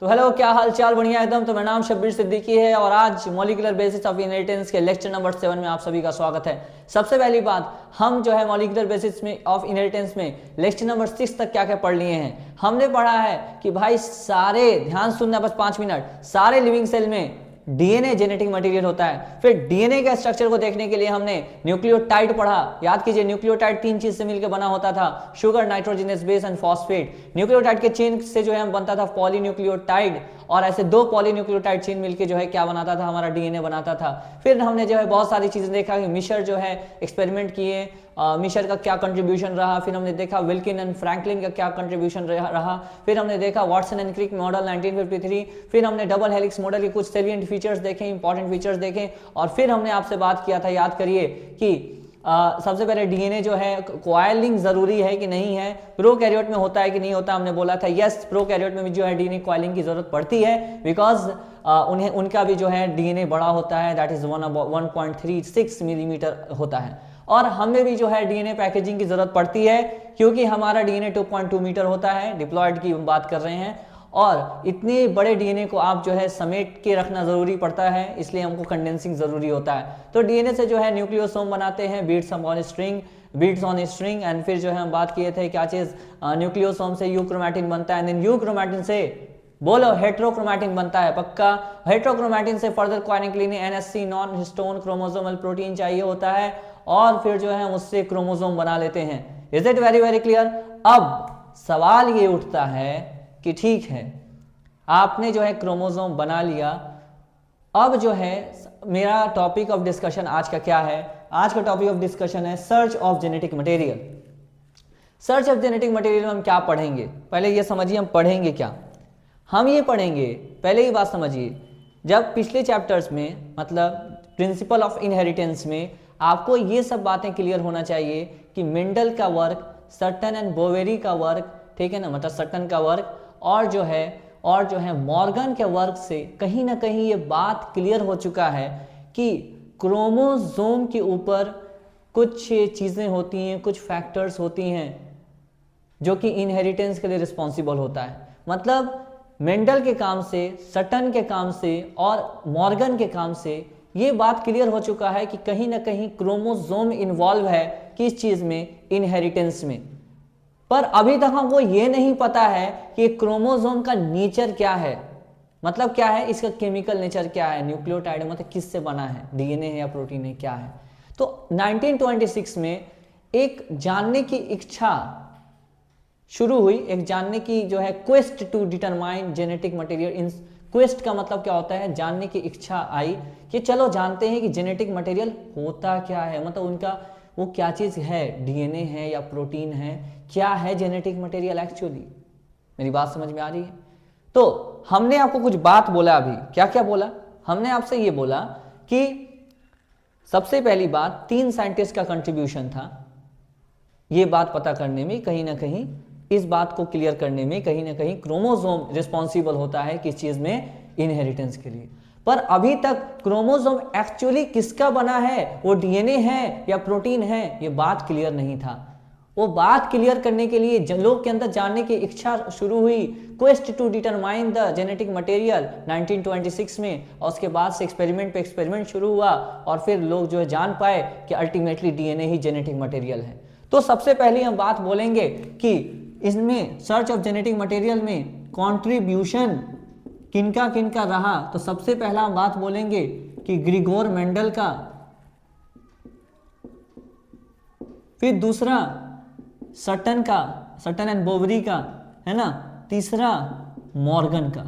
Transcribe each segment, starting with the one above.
तो हेलो, क्या हाल चाल? बढ़िया एकदम। तो मेरा नाम शब्बीर सिद्दीकी है और आज मॉलिक्यूलर बेसिस ऑफ इनहेरिटेंस के लेक्चर नंबर 7 में आप सभी का स्वागत है। सबसे पहली बात, हम जो है मॉलिक्यूलर बेसिस में ऑफ इनहेरिटेंस में लेक्चर नंबर 6 तक क्या क्या पढ़ लिए हैं। हमने पढ़ा है कि भाई सारे, ध्यान सुनना बस 5 मिनट, सारे लिविंग सेल में डीएनए जेनेटिक मटेरियल होता है। फिर डीएनए के स्ट्रक्चर को देखने के लिए हमने न्यूक्लियोटाइड पढ़ा। याद कीजिए, न्यूक्लियोटाइड 3 चीज से मिलकर बना होता था, sugar, nitrogenous base and phosphate. Nucleotide के चेन से जो है हम बनता था पॉलीन्यूक्लियोटाइड, और ऐसे 2 पॉलीन्यूक्लियोटाइड चेन मिलकर जो है क्या बनाता था, हमारा डीएनए बनाता था। फिर हमने जो है बहुत सारी चीजें देखा कि मिशर जो है एक्सपेरिमेंट किए, मिशर का क्या कंट्रीब्यूशन रहा। फिर हमने देखा विल्किन एंड फ्रैंकलिन का क्या कंट्रीब्यूशन रहा। फिर हमने देखा वाटसन एंड क्रिक मॉडल 1953। फिर हमने डबल हेलिक्स मॉडल के कुछ सेलिएंट फीचर्स देखे, इंपॉर्टेंट फीचर्स देखे। और फिर हमने आपसे बात किया था, याद करिए, कि सबसे पहले डीएनए जो है कॉइलिंग जरूरी है कि नहीं है, प्रोकैरियोट में होता है कि नहीं होता। हमने बोला था यस, प्रोकैरियोट में भी जो है डीएनए कॉइलिंग की जरूरत पड़ती है, बिकॉज उनका भी जो है डीएनए बड़ा होता है, दैट इज 1.36 मिलीमीटर होता है। और हमें भी जो है डीएनए पैकेजिंग की जरूरत पड़ती है, क्योंकि हमारा डीएनए 2.2 मीटर होता है, डिप्लॉयड की हम बात कर रहे हैं। और इतने बड़े डीएनए को आप जो है समेट के रखना जरूरी पड़ता है, इसलिए हमको कंडेंसिंग जरूरी होता है। तो डीएनए से जो है न्यूक्लियोसोम बनाते हैं, बीट्स ऑन स्ट्रिंग। एंड फिर जो है हम बात किए थे क्या चीज, न्यूक्लियोसोम से यूक्रोमैटिन बनता है, एंड यूक्रोमैटिन से बोलो हेट्रोक्रोमैटिन बनता है। पक्का, हेट्रोक्रोमैटिन से फर्दर कॉइलिंग के लिए NSC, non histone chromosomal protein चाहिए होता है, और फिर जो है हम उससे क्रोमोसोम बना लेते हैं। Is it very very clear? अब सवाल ये उठता है कि ठीक है, आपने जो है क्रोमोसोम बना लिया, अब जो है मेरा टॉपिक ऑफ डिस्कशन आज का क्या है? आज का टॉपिक ऑफ डिस्कशन है search of genetic material. Search of genetic material में हम क्या पढ़ेंगे? पहले ये समझिए हम पढ़ेंगे क्या। हम ये पढ़ेंगे, पहले ही बात समझिए, जब पिछले चैप्टर्स में, मतलब प्रिंसिपल ऑफ इनहेरिटेंस में, आपको ये सब बातें क्लियर होना चाहिए कि मेंडल का वर्क, सटन एंड बोवेरी का वर्क, ठीक है ना, मतलब सटन का वर्क, और जो है मॉर्गन के वर्क से कहीं ना कहीं ये बात क्लियर हो चुका है कि क्रोमोसोम के ऊपर कुछ चीज़ें होती हैं, कुछ फैक्टर्स होती हैं जो कि इनहेरिटेंस के लिए रिस्पॉन्सिबल होता है। मतलब मेंडल के काम से, सटन के काम से और मॉर्गन के काम से ये बात क्लियर हो चुका है कि कहीं ना कहीं क्रोमोसोम इन्वॉल्व है किस चीज़ में, इनहेरिटेंस में। पर अभी तक हमको ये नहीं पता है कि क्रोमोसोम का नेचर क्या है, मतलब क्या है इसका केमिकल नेचर, क्या है न्यूक्लियोटाइड, मतलब किससे बना है, डीएनए है या प्रोटीन है, क्या है। तो 1926 में एक जानने की इच्छा शुरू हुई, एक जानने की जो है quest to determine genetic material in, quest का मतलब क्या होता है, जानने की इच्छा आई कि चलो जानते हैं कि जेनेटिक मटेरियल होता क्या है, मतलब उनका वो क्या चीज़ है, डीएनए है या प्रोटीन है, क्या है जेनेटिक मटेरियल एक्चुअली। मेरी बात समझ में आ रही है? तो हमने आपको कुछ बात बोला अभी, क्या क्या बोला हमने आपसे? ये बोला कि सबसे पहली बात 3 साइंटिस्ट का कंट्रीब्यूशन था ये बात पता करने में, कहीं ना कहीं इस बात को क्लियर करने में कहीं ना कहीं क्रोमोसोम रिस्पॉन्सिबल होता है किस चीज में, इनहेरिटेंस के लिए। पर अभी तक क्रोमोसोम एक्चुअली किसका बना है, वो डीएनए है या प्रोटीन है, ये बात क्लियर नहीं था। वो बात क्लियर करने के लिए लोग के अंदर जानने की इच्छा शुरू हुई, quest to determine the genetic material 1926 में, और उसके बाद से एक्सपेरिमेंट पे एक्सपेरिमेंट शुरू हुआ, और फिर लोग जो है जान पाए कि अल्टीमेटली डीएनए ही जेनेटिक मटेरियल है। तो सबसे पहले हम बात बोलेंगे कि इसमें सर्च ऑफ जेनेटिक मटेरियल में कंट्रीब्यूशन किनका किनका रहा। तो सबसे पहला हम बात बोलेंगे कि ग्रिगोर मेंडल का, फिर दूसरा सटन का, सटन एंड बोवेरी का, है ना, तीसरा मॉर्गन का।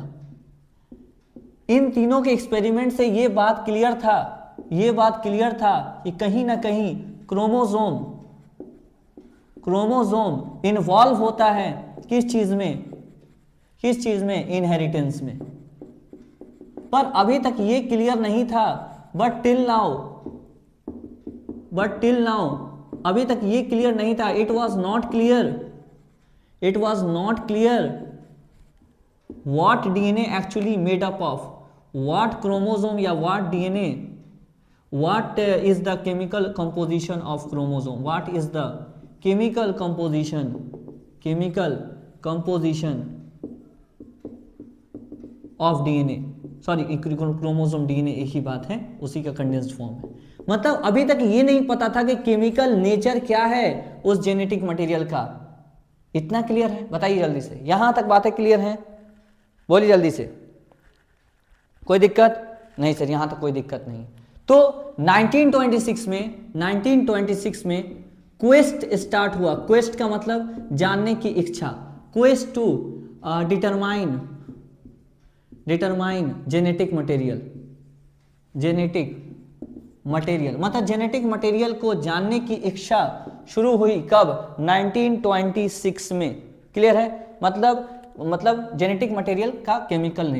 इन तीनों के एक्सपेरिमेंट से ये बात क्लियर था कि कहीं ना कहीं क्रोमोसोम इन्वॉल्व होता है किस चीज में, इनहेरिटेंस में। पर अभी तक ये क्लियर नहीं था, बट टिल नाउ अभी तक ये क्लियर नहीं था। It was not clear what DNA actually made up of, what chromosome या what DNA, what is the chemical composition of chromosome, what is the chemical composition of DNA, sorry chromosome DNA एक ही बात है, उसी का condensed form है। मतलब अभी तक ये नहीं पता था कि केमिकल नेचर क्या है उस जेनेटिक मटेरियल का। इतना क्लियर है? बताइए जल्दी से, यहां तक बातें क्लियर हैं? बोलिए जल्दी से। कोई दिक्कत नहीं सर, यहां तक कोई दिक्कत नहीं। तो 1926 में क्वेस्ट स्टार्ट हुआ। क्वेस्ट का मतलब जानने की इच्छा, quest to determine genetic material मतलब जेनेटिक मटेरियल को जानने की इच्छा शुरू हुई कब? 1926 में। क्लियर है? मतलब जेनेटिक मटेरियल का केमिकल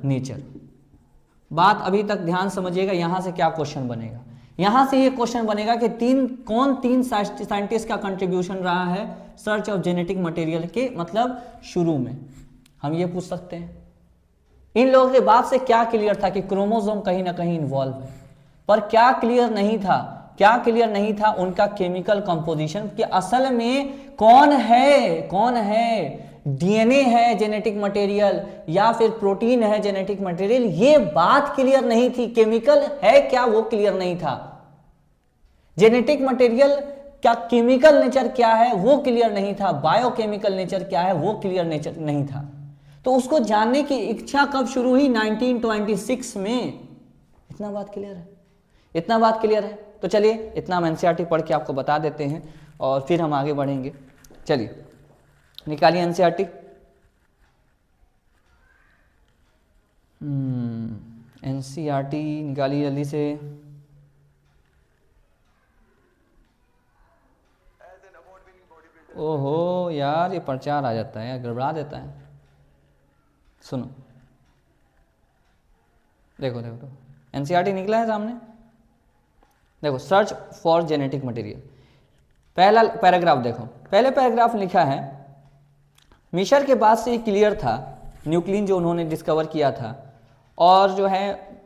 नेचर। बात अभी तक ध्यान समझिएगा। यहां से क्या क्वेश्चन बनेगा? यहां से ये क्वेश्चन बनेगा कि कौन तीन साइंटिस्ट का कंट्रीब्यूशन रहा है सर्च ऑफ जेनेटिक मटेरियल के मतलब शुरू में। हम ये पूछ सकते हैं। इन लोगों के बात से क्या क्लियर था कि क्रोमोसोम कहीं ना कहीं इन्वॉल्व है, पर क्या क्लियर नहीं था उनका केमिकल कंपोजिशन कि असल में कौन है डीएनए है जेनेटिक मटेरियल या फिर प्रोटीन है जेनेटिक मटेरियल। ये बात क्लियर नहीं थी। केमिकल है क्या वो क्लियर नहीं था। जेनेटिक मटेरियल का केमिकल नेचर क्या है वो क्लियर नहीं था। बायोकेमिकल नेचर क्या है वो क्लियर नेचर नहीं था। तो उसको जानने की इच्छा कब शुरू हुई? 1926 में। इतना बात क्लियर है? तो चलिए इतना हम एनसीईआरटी पढ़ के आपको बता देते हैं और फिर हम आगे बढ़ेंगे। चलिए निकालिए एनसीईआरटी। एनसीईआरटी निकालिए जल्दी से। ओहो यार, ये प्रचार आ जाता है, गड़बड़ा देता है। सुनो, देखो एनसीईआरटी निकला है सामने। देखो, सर्च फॉर जेनेटिक मटेरियल। पहला पैराग्राफ देखो। पहले पैराग्राफ लिखा है, मिशर के बाद से ये क्लियर था, न्यूक्लियन जो उन्होंने डिस्कवर किया था, और जो है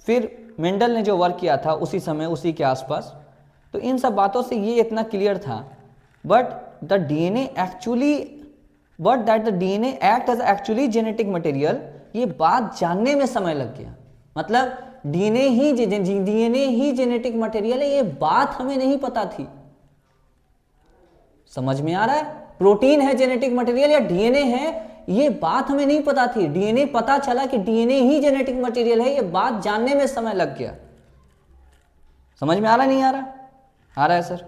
फिर मेंडल ने जो वर्क किया था उसी समय उसी के आसपास। तो इन सब बातों से ये इतना क्लियर था, but that the DNA act as actually genetic material, ये बात जानने में समय लग गया। मतलब डीएनए ही जेनेटिक मटेरियल है, ये बात हमें नहीं पता थी। समझ में आ रहा है? प्रोटीन है जेनेटिक मटेरियल या डीएनए है, ये बात हमें नहीं पता थी। डीएनए पता चला कि डीएनए ही जेनेटिक मटेरियल है, ये बात जानने में समय लग गया। समझ में आ रहा नहीं आ रहा? आ रहा है sir.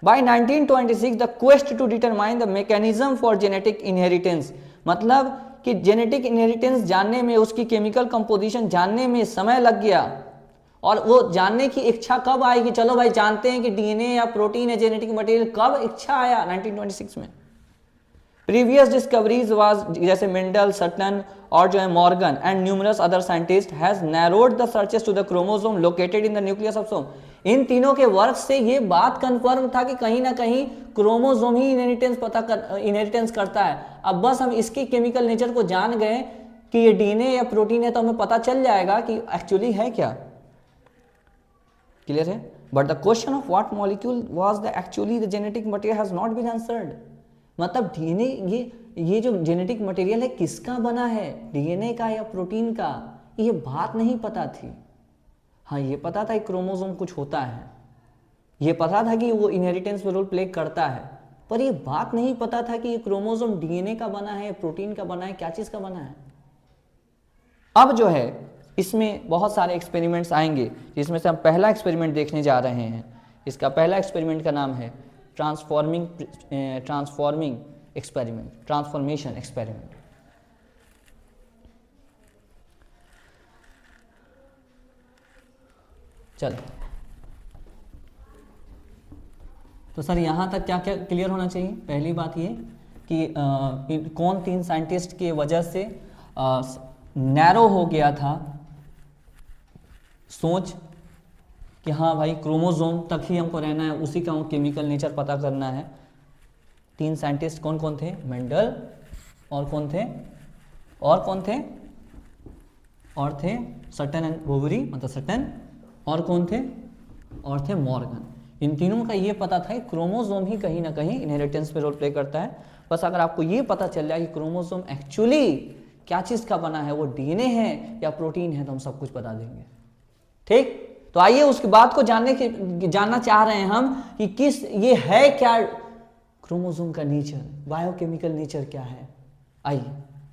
By 1926 the quest to determine the mechanism for genetic inheritance, मतलब कि जेनेटिक इनहेरिटेंस जानने में, उसकी केमिकल कंपोजिशन जानने में समय लग गया। और वो जानने की इच्छा कब आई कि चलो भाई जानते हैं कि डीएनए या प्रोटीन है जेनेटिक मटेरियल, कब इच्छा आया? 1926 में। प्रीवियस डिस्कवरीज वाज, जैसे मेंडल, सटन और जो है Morgan and numerous other scientist has narrowed the searches to the chromosome located in the nucleus of some. इन तीनों के वर्क से ये बात कंफर्म था कि कहीं ना कहीं क्रोमोसोम ही इनहेरिटेंस करता है। अब बस हम इसकी केमिकल नेचर को जान गए कि ये डीएनए या प्रोटीन है, तो हमें पता चल जाएगा कि एक्चुअली है क्या। क्लियर है? But the question of what molecule was the actually the genetic material has not been answered. मतलब डीएनए, ये जो जेनेटिक मटेरियल है किसका बना है, डीएनए का या प्रोटीन का, ये बात नहीं पता थी। हाँ, ये पता था कि क्रोमोसोम कुछ होता है, ये पता था कि वो इनहेरिटेंस में रोल प्ले करता है, पर ये बात नहीं पता था कि ये क्रोमोसोम डीएनए का बना है, प्रोटीन का बना है, क्या चीज का बना है। अब जो है इसमें बहुत सारे एक्सपेरिमेंट्स आएंगे, जिसमें से हम पहला एक्सपेरिमेंट देखने जा रहे हैं। इसका पहला एक्सपेरिमेंट का नाम है ट्रांसफॉर्मेशन एक्सपेरिमेंट। चलो, तो सर यहाँ तक क्या क्या क्लियर होना चाहिए? पहली बात ये कि कौन तीन साइंटिस्ट की वजह से नैरो हो गया था सोच कि हाँ भाई क्रोमोसोम तक ही हमको रहना है, उसी का केमिकल नेचर पता करना है। तीन साइंटिस्ट कौन कौन थे? मेंडल, और कौन थे? और थे सटन एंड बोवेरी, मतलब सटन, और कौन थे? और थे मॉर्गन। इन तीनों का ये पता था कि क्रोमोसोम ही कहीं ना कहीं इनहेरिटेंस पे रोल प्ले करता है। बस अगर आपको ये पता चल जाए कि क्रोमोसोम एक्चुअली क्या चीज का बना है, वो डीएनए है या प्रोटीन है, तो हम सब कुछ बता देंगे। ठीक, तो आइए उसकी बात को जानना चाह रहे हैं हम कि किस ये है क्या क्रोमोसोम का नेचर, बायोकेमिकल नेचर क्या है। आइए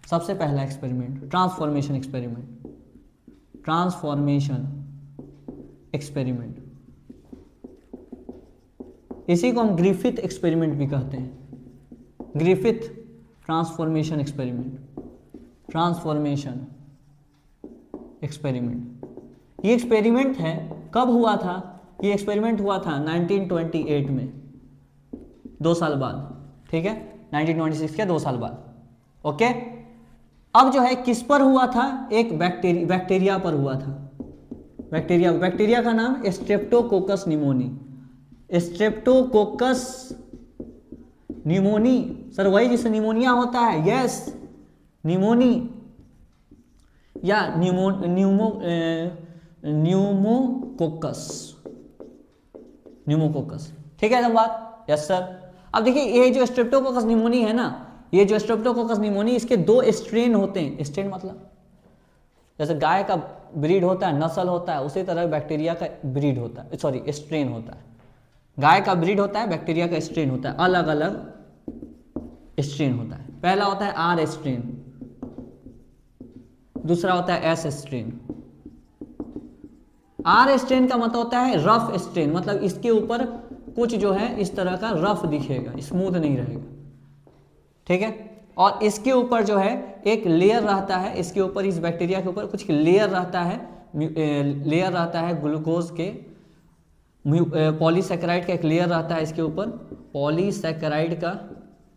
सबसे पहला experiment, transformation experiment. Transformation experiment, इसी को हम ग्रिफिथ एक्सपेरिमेंट भी कहते हैं। Griffith transformation experiment, transformation experiment. ये एक्सपेरिमेंट है, कब हुआ था? ये एक्सपेरिमेंट हुआ था 1928 में, 2 साल बाद। ठीक है, 1926 के 2 साल बाद। ओके, अब जो है किस पर हुआ था? एक बैक्टीरिया पर हुआ था। बैक्टीरिया का नाम Streptococcus pneumoniae. Streptococcus pneumoniae, sir वही जिससे निमोनिया होता है। यस, निमोनी या न्यूमोकोकस। ठीक है बात? Yes sir. अब देखिए ये जो स्ट्रेप्टोकोकस निमोनी है ना, ये जो स्ट्रेप्टोकोकस निमोनी, इसके 2 स्ट्रेन होते हैं। स्ट्रेन मतलब जैसे गाय का ब्रीड होता है, नस्ल होता है, उसी तरह बैक्टीरिया का ब्रीड होता है, सॉरी स्ट्रेन होता है। गाय का ब्रीड होता है, बैक्टीरिया का स्ट्रेन होता है, अलग अलग स्ट्रेन होता है। पहला होता है आर स्ट्रेन, दूसरा होता है एस स्ट्रेन। आर स्ट्रेन का मतलब होता है रफ स्ट्रेन, मतलब इसके ऊपर कुछ जो है इस तरह का रफ दिखेगा, स्मूथ नहीं रहेगा। ठीक है, और इसके ऊपर जो है एक लेयर रहता है, इसके ऊपर, इस बैक्टीरिया के ऊपर कुछ लेयर रहता है ग्लूकोज के, पॉलीसैकेराइड का एक लेयर रहता है इसके ऊपर,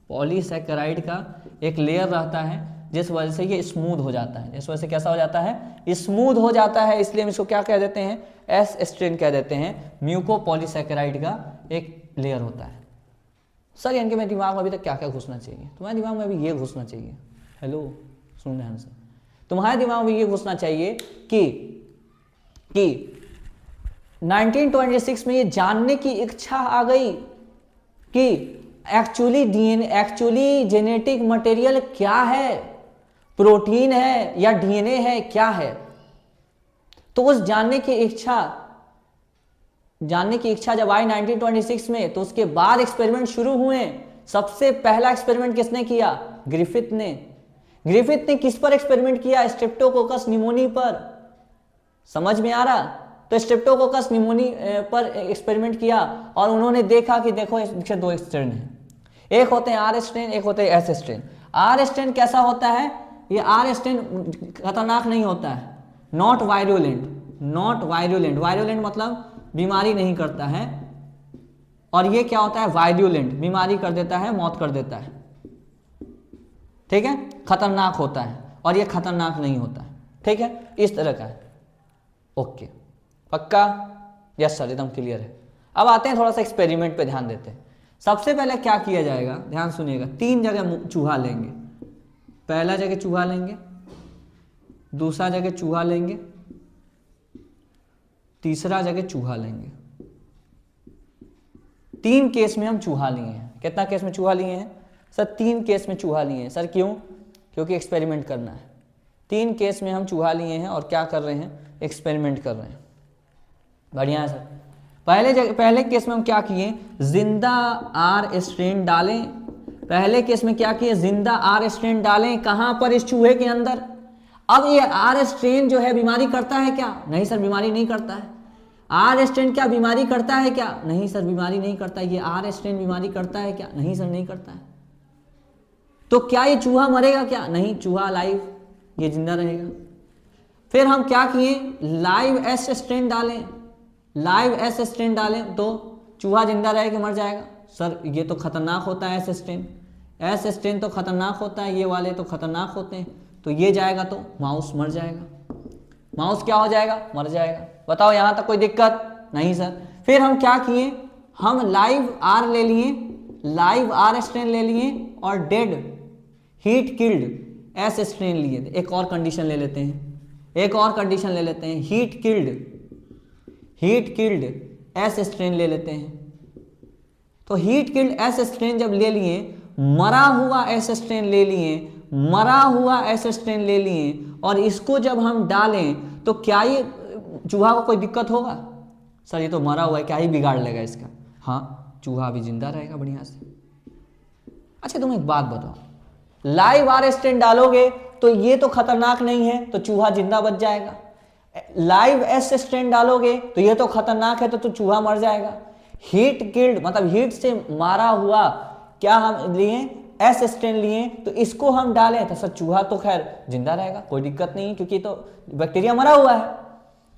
पॉलीसैकेराइड का एक लेयर रहता है, जिस वजह से ये स्मूथ हो जाता है। इस वजह से कैसा हो जाता है? स्मूथ हो जाता है। इसलिए हम इसको क्या कह देते हैं? एस स्ट्रेन कह देते हैं। म्यूकोपॉलीसैकेराइड का एक लेयर होता है। सर यानी कि मेरे दिमाग में अभी तक क्या क्या घुसना चाहिए? तुम्हारे दिमाग में अभी ये घुसना चाहिए, हेलो सुन ध्यान से, तुम्हारे दिमाग में ये घुसना चाहिए कि 1926 में ये जानने की इच्छा आ गई कि actually DNA, actually genetic material क्या है, प्रोटीन है या डीएनए है, क्या है। तो उस जानने की इच्छा जब आई 1926 में, तो उसके बाद एक्सपेरिमेंट शुरू हुए। सबसे पहला एक्सपेरिमेंट किसने किया? ग्रिफिथ ने। ग्रिफिथ ने किस पर एक्सपेरिमेंट किया? स्ट्रेप्टोकोकस निमोनी पर। समझ में आ रहा? तो स्ट्रेप्टोकोकस निमोनी पर एक्सपेरिमेंट किया और उन्होंने देखा कि देखो इसके 2 स्ट्रेन हैं, एक होते हैं आर स्ट्रेन, एक होते हैं एस स्ट्रेन। आर स्ट्रेन कैसा होता है? ये आर स्ट्रेन खतरनाक नहीं होता है, नॉट वायरुलेंट। वायरुलेंट मतलब बीमारी नहीं करता है, और ये क्या होता है? वायरुलेंट, बीमारी कर देता है, मौत कर देता है। ठीक है, खतरनाक होता है, और ये खतरनाक नहीं होता है। ठीक है, इस तरह का है। ओके, पक्का? यस सर, एकदम क्लियर है। अब आते हैं थोड़ा सा एक्सपेरिमेंट पे ध्यान देते हैं। सबसे पहले क्या किया जाएगा, ध्यान सुनिएगा। 3 जगह चूहा लेंगे। पहला जगह चूहा लेंगे, दूसरा जगह चूहा लेंगे, तीसरा जगह चूहा लेंगे। 3 केस में हम चूहा लिए हैं। कितना केस में चूहा लिए हैं सर? 3 केस में चूहा लिए हैं। सर क्यों? क्योंकि एक्सपेरिमेंट करना है। 3 केस में हम चूहा लिए हैं और क्या कर रहे हैं? एक्सपेरिमेंट कर रहे हैं। बढ़िया है सर। पहले केस में हम क्या किए? जिंदा आर स्ट्रेन डालें। पहले केस में क्या किए? जिंदा आर स्ट्रेन डालें। कहां पर? इस चूहे के अंदर। अब ये आर स्ट्रेन जो है बीमारी करता है क्या? नहीं सर, बीमारी नहीं करता है। आर स्ट्रेन क्या बीमारी करता है क्या? नहीं सर, बीमारी नहीं करता। ये आर स्ट्रेन बीमारी करता है क्या? नहीं सर, नहीं करता है। तो क्या ये चूहा मरेगा क्या? नहीं, चूहा लाइव, ये जिंदा रहेगा। फिर हम क्या किए? लाइव एस स्ट्रेन डालें। लाइव एस स्ट्रेन डालें तो चूहा जिंदा रह के मर जाएगा। सर ये तो खतरनाक होता है एस स्ट्रेन। एस स्ट्रेन तो खतरनाक होता है, ये वाले तो खतरनाक होते हैं। तो ये जाएगा तो माउस मर जाएगा। माउस क्या हो जाएगा? मर जाएगा। बताओ यहां तक कोई दिक्कत? नहीं सर। फिर हम क्या किए? हम लाइव आर ले लिए, लाइव आर स्ट्रेन ले लिए और dead heat killed S strain लिए। एक और कंडीशन ले लेते हैं, हीट किल्ड एस स्ट्रेन ले लेते हैं। तो हीट किल्ड एस स्ट्रेन जब ले लिए, मरा हुआ एस स्ट्रेन ले लिए, मरा हुआ एस स्ट्रेन ले लिए और इसको जब हम डालें तो क्या ये चूहा को कोई दिक्कत होगा? सर ये तो मरा हुआ है, क्या ही बिगाड़ लेगा इसका? हाँ, चूहा अभी जिंदा रहेगा बढ़िया से। अच्छा तुम एक बात बताओ, लाइव आर स्ट्रेन डालोगे तो ये तो खतरनाक नहीं है, तो चूहा जिंदा बच जाएगा। लाइव एस स्ट्रेन डालोगे तो ये तो खतरनाक है, तो चूहा मर जाएगा। हीट किल्ड मतलब हीट से मारा हुआ क्या हम लिए? एस स्ट्रेन लिए, तो इसको हम डालें तो सर चूहा तो खैर जिंदा रहेगा, कोई दिक्कत नहीं, क्योंकि तो बैक्टीरिया मरा हुआ है।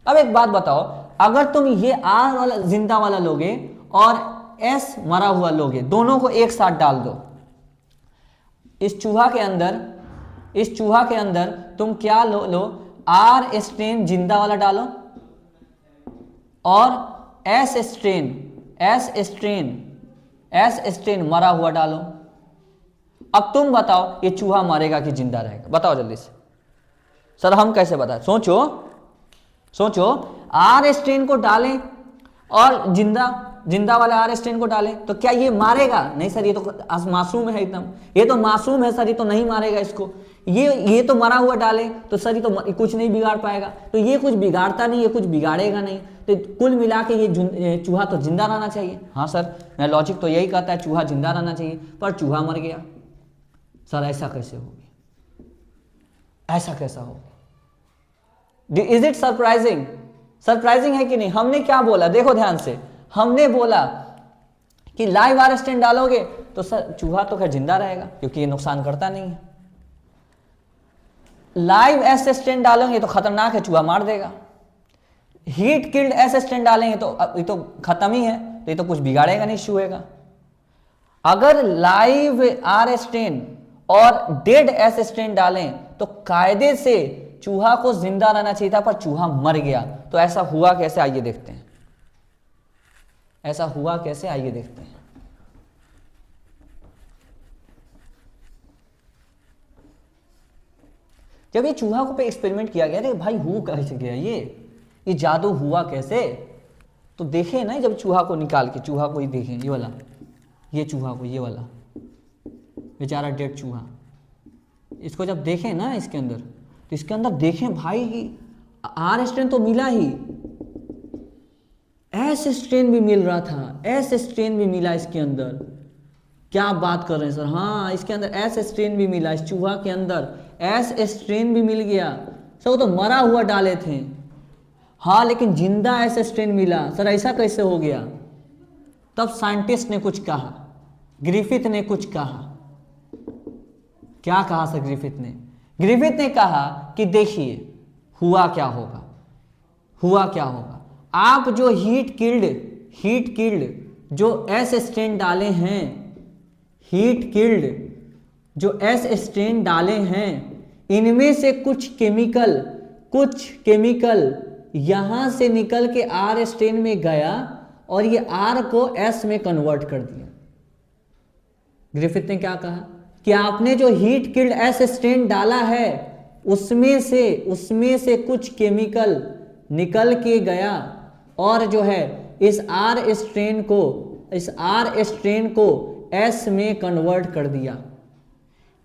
अब एक बात बताओ, अगर तुम ये आर वाला जिंदा वाला लोगे और एस मरा हुआ लोगे, दोनों को एक साथ डाल दो, इस चूहा के अंदर तुम क्या लो आर स्ट्रेन जिंदा वाला डालो और एस स्ट्रेन मरा हुआ डालो। अब तुम बताओ ये चूहा मरेगा कि जिंदा रहेगा? बताओ जल्दी से। सर हम कैसे बताएं? सोचो आर स्ट्रेन को डालें और जिंदा वाले आर स्ट्रेन को डालें तो क्या ये मारेगा? नहीं सर, ये तो मासूम है एकदम, ये तो मासूम है सर, ये तो नहीं मारेगा इसको। ये तो मरा हुआ डाले तो सर ये तो कुछ नहीं बिगाड़ पाएगा, तो ये कुछ बिगाड़ता नहीं, ये कुछ बिगाड़ेगा नहीं, तो कुल मिला के ये चूहा तो जिंदा रहना चाहिए। हाँ सर, मेरा लॉजिक तो यही कहता है चूहा जिंदा रहना चाहिए, पर चूहा मर गया। सर ऐसा कैसे हो गया? ऐसा कैसा हो गया? Is it surprising? सरप्राइजिंग है कि नहीं? हमने क्या बोला? देखो ध्यान से, हमने बोला कि लाइव आर स्ट्रेन डालोगे तो सर चूहा तो खैर जिंदा रहेगा क्योंकि ये नुकसान करता नहीं है। लाइव एस स्ट्रेन डालेंगे तो खतरनाक है, चूहा मार देगा। हीट किल्ड एस स्ट्रेन डालेंगे तो ये तो खत्म ही है, तो ये तो कुछ बिगाड़ेगा नहीं चूहे का। अगर लाइव आर स्ट्रेन और डेड एस स्ट्रेन डालें तो कायदे से चूहा को जिंदा रहना चाहिए था, पर चूहा मर गया। तो ऐसा हुआ कैसे? आइए देखते हैं। ऐसा हुआ कैसे? आइए देखते हैं। जब ये चूहा को पे एक्सपेरिमेंट किया गया, अरे भाई हो कैसे गया ये जादू हुआ कैसे? तो देखें ना, जब चूहा को निकाल के, चूहा को ही देखें, ये वाला, ये चूहा को, ये वाला बेचारा डेड चूहा, इसको जब देखें ना इसके अंदर, तो इसके अंदर देखें भाई आर स्ट्रेन तो मिला ही, एस स्ट्रेन भी मिल रहा था, एस स्ट्रेन भी मिला इसके अंदर। क्या बात कर रहे हैं सर? हाँ, इसके अंदर एस स्ट्रेन भी मिला, इस चूहा के अंदर एस स्ट्रेन भी मिल गया। सर वो तो मरा हुआ डाले थे, हाँ, लेकिन जिंदा एस स्ट्रेन मिला। सर ऐसा कैसे हो गया? तब साइंटिस्ट ने कुछ कहा, ग्रिफिथ ने कुछ कहा। क्या कहा सर ग्रिफिथ ने? ग्रिफिथ ने कहा कि देखिए हुआ क्या होगा, हुआ क्या होगा। आप जो हीट किल्ड जो एस स्ट्रेन डाले हैं, हीट किल्ड जो एस स्ट्रेन डाले हैं, इनमें से कुछ केमिकल यहां से निकल के आर स्ट्रेन में गया और ये आर को एस में कन्वर्ट कर दिया। ग्रिफिथ ने क्या कहा कि आपने जो हीट किल्ड एस स्ट्रेन डाला है उसमें से कुछ केमिकल निकल के गया और जो है इस आर स्ट्रेन को एस में कन्वर्ट कर दिया।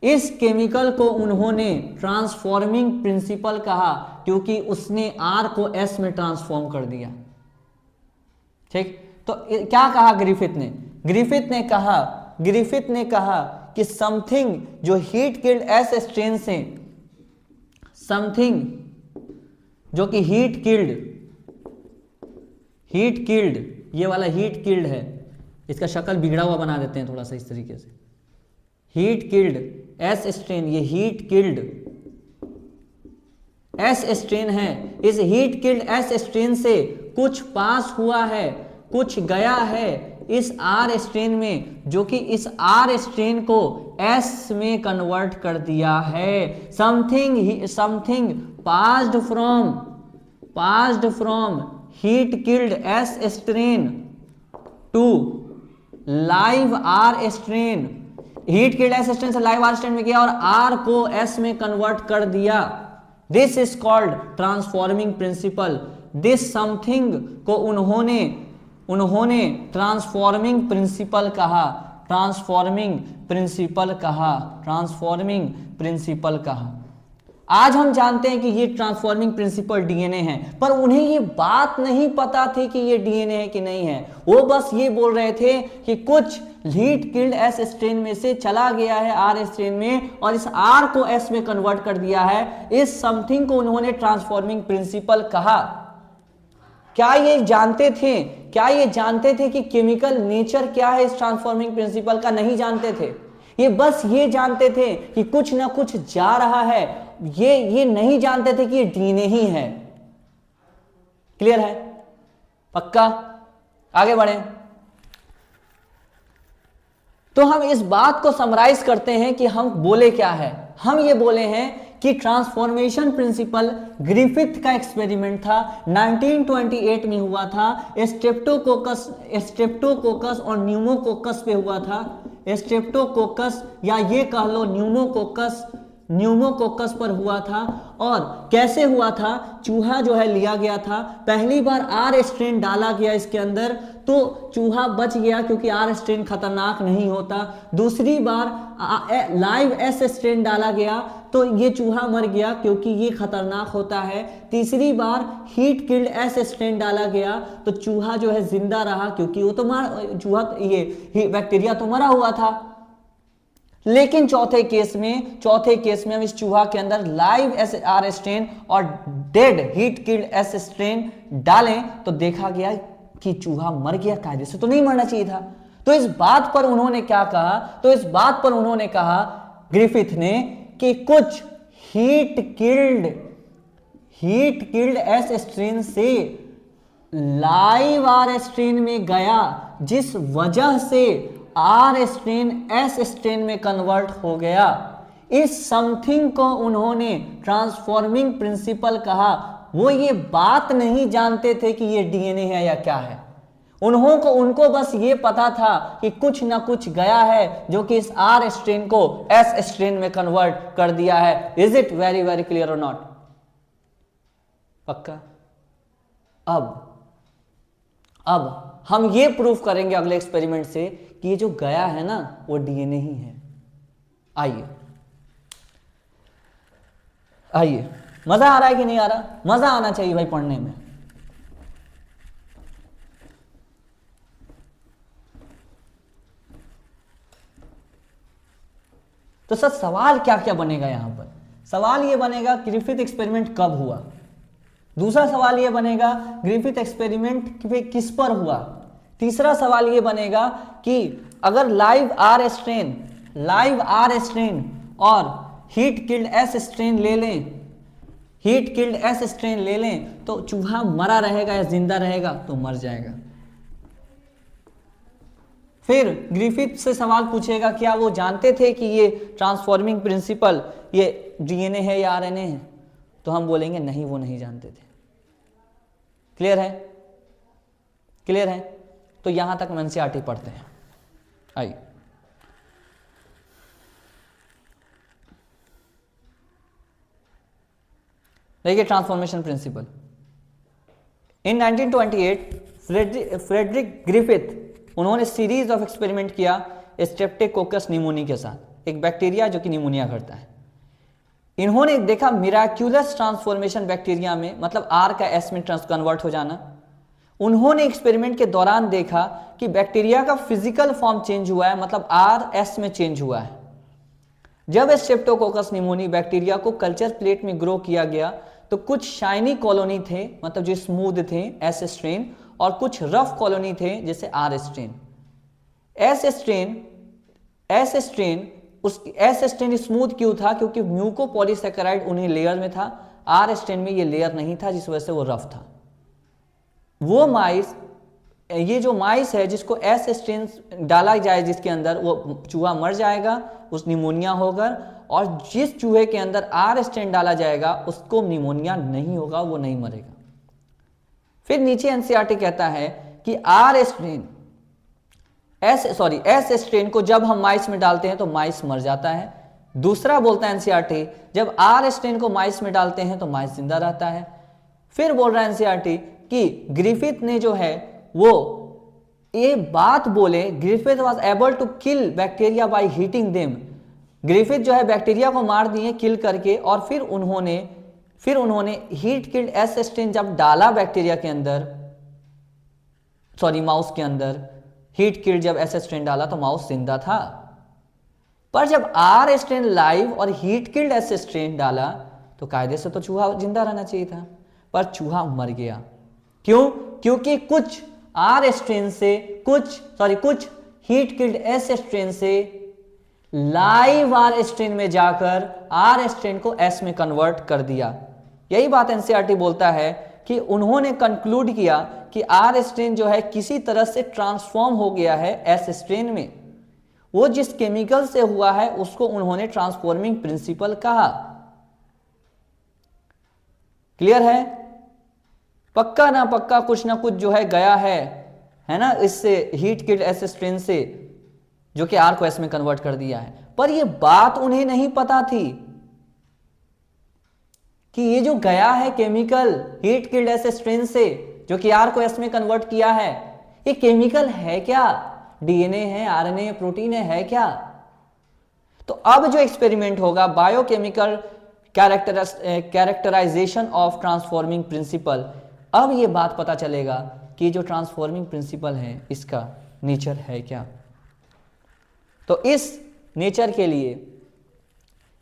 इस केमिकल को उन्होंने ट्रांसफॉर्मिंग प्रिंसिपल कहा, क्योंकि उसने आर को एस में ट्रांसफॉर्म कर दिया। ठीक, तो क्या कहा ग्रिफिथ ने? ग्रिफिथ ने कहा कि समथिंग जो हीट किल्ड एस स्ट्रेन से, समथिंग जो कि हीट किल्ड ये वाला हीट किल्ड है, इसका शक्ल बिगड़ा हुआ बना देते हैं थोड़ा सा इस तरीके से। हीट किल्ड एस स्ट्रेन, ये हीट किल्ड एस स्ट्रेन है। इस हीट किल्ड एस स्ट्रेन से कुछ पास हुआ है, कुछ गया है इस आर स्ट्रेन में, जो कि इस आर स्ट्रेन को एस में कन्वर्ट कर दिया है। Something passed from heat killed S strain to live R strain. Heat killed S strain से लाइव आर स्ट्रेन में गया और आर को एस में कन्वर्ट कर दिया। This is called transforming principle. This something को उन्होंने ट्रांसफॉर्मिंग प्रिंसिपल कहा। ट्रांसफॉर्मिंग प्रिंसिपल कहा, ट्रांसफॉर्मिंग प्रिंसिपल कहा। आज हम जानते हैं कि ये ट्रांसफॉर्मिंग प्रिंसिपल डीएनए है, पर उन्हें ये बात नहीं पता थी कि ये डीएनए है कि नहीं है। वो बस ये बोल रहे थे कि कुछ हीट किल्ड एस स्ट्रेन में से चला गया है आर स्ट्रेन में और इस आर को एस में कन्वर्ट कर दिया है। इस समथिंग को उन्होंने ट्रांसफॉर्मिंग प्रिंसिपल कहा। क्या ये जानते थे, क्या ये जानते थे कि केमिकल नेचर क्या है इस ट्रांसफॉर्मिंग प्रिंसिपल का? नहीं जानते थे। ये बस ये जानते थे कि कुछ ना कुछ जा रहा है, ये नहीं जानते थे कि ये डीएनए ही है। क्लियर है? पक्का? आगे बढ़े तो हम इस बात को समराइज करते हैं कि हम बोले क्या है। हम ये बोले हैं कि ट्रांसफॉर्मेशन प्रिंसिपल ग्रिफिथ का एक्सपेरिमेंट था, 1928 में हुआ था। स्ट्रेप्टोकोकस और न्यूमोकोकस पे हुआ था। स्ट्रेप्टोकोकस या ये कह लो न्यूमोकोकस पर हुआ था। और कैसे हुआ था? चूहा जो है लिया गया था, पहली बार आर स्ट्रेन डाला गया इसके अंदर तो चूहा बच गया क्योंकि आर स्ट्रेन खतरनाक नहीं होता। दूसरी बार लाइव एस स्ट्रेन डाला गया तो ये चूहा मर गया क्योंकि ये खतरनाक होता है। तीसरी बार हीट किल्ड एस स्ट्रेन डाला गया तो चूहा जो है जिंदा रहा क्योंकि वो तो ये बैक्टीरिया तो मरा हुआ था। लेकिन चौथे केस में हम इस चूहा के अंदर लाइव एस आर स्ट्रेन और dead heat killed S strain डालें तो देखा गया कि चूहा मर गया। कायदे से तो नहीं मरना चाहिए था। तो इस बात पर उन्होंने क्या कहा? तो इस बात पर उन्होंने कहा ग्रिफिथ ने कि कुछ हीट किल्ड एस स्ट्रेन से लाइव आर स्ट्रेन में गया, जिस वजह से आर स्ट्रेन एस स्ट्रेन में कन्वर्ट हो गया। इस समथिंग को उन्होंने ट्रांसफॉर्मिंग प्रिंसिपल कहा। वो ये बात नहीं जानते थे कि ये डीएनए है या क्या है। उनको बस ये पता था कि कुछ ना कुछ गया है जो कि इस आर स्ट्रेन को एस स्ट्रेन में कन्वर्ट कर दिया है। Is it very very clear और नॉट? पक्का? अब हम ये प्रूफ करेंगे अगले एक्सपेरिमेंट से कि ये जो गया है ना वो डीएनए ही है। आइए, मजा आ रहा है कि नहीं आ रहा? मजा आना चाहिए भाई पढ़ने में। तो सर सवाल क्या क्या बनेगा यहां पर? सवाल ये बनेगा ग्रिफिथ एक्सपेरिमेंट कब हुआ। दूसरा सवाल ये बनेगा ग्रिफिथ एक्सपेरिमेंट किस पर हुआ। तीसरा सवाल ये बनेगा कि अगर लाइव आर स्ट्रेन और हीट किल्ड एस स्ट्रेन ले लें तो चूहा मरा रहेगा या जिंदा रहेगा? तो मर जाएगा। फिर ग्रिफिथ से सवाल पूछेगा क्या वो जानते थे कि ये ट्रांसफॉर्मिंग प्रिंसिपल ये डीएनए है या आरएनए है? तो हम बोलेंगे नहीं, वो नहीं जानते थे। क्लियर है? तो यहां तक हम एनसीईआरटी पढ़ते हैं। आइए, देखिए ट्रांसफॉर्मेशन प्रिंसिपल। इन 1928 फ्रेडरिक ग्रिफिथ उन्होंने सीरीज ऑफ एक्सपेरिमेंट किया स्ट्रेप्टोकोकस निमोनी के साथ, एक बैक्टीरिया जो कि निमोनिया करता है। इन्होंने देखा मिराक्यूलस ट्रांसफॉर्मेशन बैक्टीरिया में, मतलब आर का एस में कन्वर्ट हो जाना। उन्होंने एक्सपेरिमेंट के दौरान देखा कि बैक्टीरिया का फिजिकल फॉर्म चेंज हुआ है, मतलब आर एस में चेंज हुआ है। जब स्ट्रेप्टोकोकस निमोनी बैक्टीरिया को कल्चर प्लेट में ग्रो किया गया तो कुछ शाइनी कॉलोनी थे, मतलब जो स्मूथ थे एस स्ट्रेन, और कुछ रफ कॉलोनी थे जैसे R strain. S strain smooth क्यों था? क्योंकि म्यूकोपॉलीसैकेराइड उन्हीं लेयर में था, आर स्ट्रेन में ये लेयर नहीं था, जिस वजह से वो रफ था। वो माइस, ये जो माइस है जिसको एस स्ट्रेन डाला जाए जिसके अंदर, वो चूहा मर जाएगा, उस निमोनिया होगा। और जिस चूहे के अंदर आर स्ट्रेन डाला जाएगा उसको निमोनिया नहीं होगा, वो नहीं मरेगा। फिर नीचे एनसीईआरटी कहता है कि एस स्ट्रेन को जब हम माइस में डालते हैं तो माइस मर जाता है। दूसरा बोलता है एनसीईआरटी, जब आर स्ट्रेन को माइस में डालते हैं तो माइस जिंदा रहता है। फिर बोल रहा है एनसीईआरटी कि ग्रिफिथ ने जो है वो ये बात बोले, Griffith was able to kill bacteria by heating them. Griffith जो है बैक्टीरिया को मार दिए किल करके, और फिर उन्होंने हीट किल्ड एस स्ट्रेन जब डाला बैक्टीरिया के अंदर, सॉरी माउस के अंदर, हीट किल्ड जब एस स्ट्रेन डाला तो माउस जिंदा था। पर जब आर स्ट्रेन लाइव और हीट किल्ड एस स्ट्रेन डाला तो कायदे से तो चूहा जिंदा रहना चाहिए था, पर चूहा मर गया। क्यों? क्योंकि कुछ कुछ हीट किल्ड एस स्ट्रेन से लाइव आर स्ट्रेन में जाकर आर स्ट्रेन को एस में कन्वर्ट कर दिया। यही बात एनसीईआरटी बोलता है कि उन्होंने कंक्लूड किया कि आर स्ट्रेन जो है किसी तरह से ट्रांसफॉर्म हो गया है एस स्ट्रेन में। वो जिस केमिकल से हुआ है उसको उन्होंने ट्रांसफॉर्मिंग प्रिंसिपल कहा। क्लियर है? पक्का ना पक्का कुछ ना कुछ जो है गया है ना, इससे हीट किल्ड एस स्ट्रेन से, जो कि आर को एस में कन्वर्ट कर दिया है। पर ये बात उन्हें नहीं पता थी कि ये जो गया है chemical heat killed S strain से, जो कि आर को एस में कन्वर्ट किया है, ये केमिकल है क्या? डीएनए है, आरएनए, प्रोटीन है क्या? तो अब जो एक्सपेरिमेंट होगा, biochemical characterization of transforming principle, अब ये बात पता चलेगा कि जो ट्रांसफॉर्मिंग प्रिंसिपल है इसका नेचर है क्या। तो इस नेचर के लिए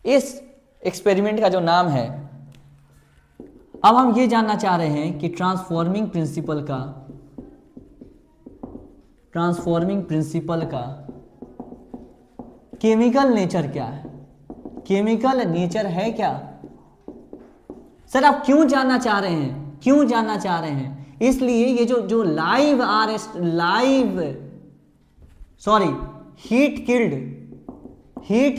इस एक्सपेरिमेंट का जो नाम है, अब हम ये जानना चाह रहे हैं कि ट्रांसफॉर्मिंग प्रिंसिपल का केमिकल नेचर क्या है। केमिकल नेचर है क्या? सर आप क्यों जानना चाह रहे हैं? क्यों जानना चाह रहे हैं? इसलिए ये जो हीट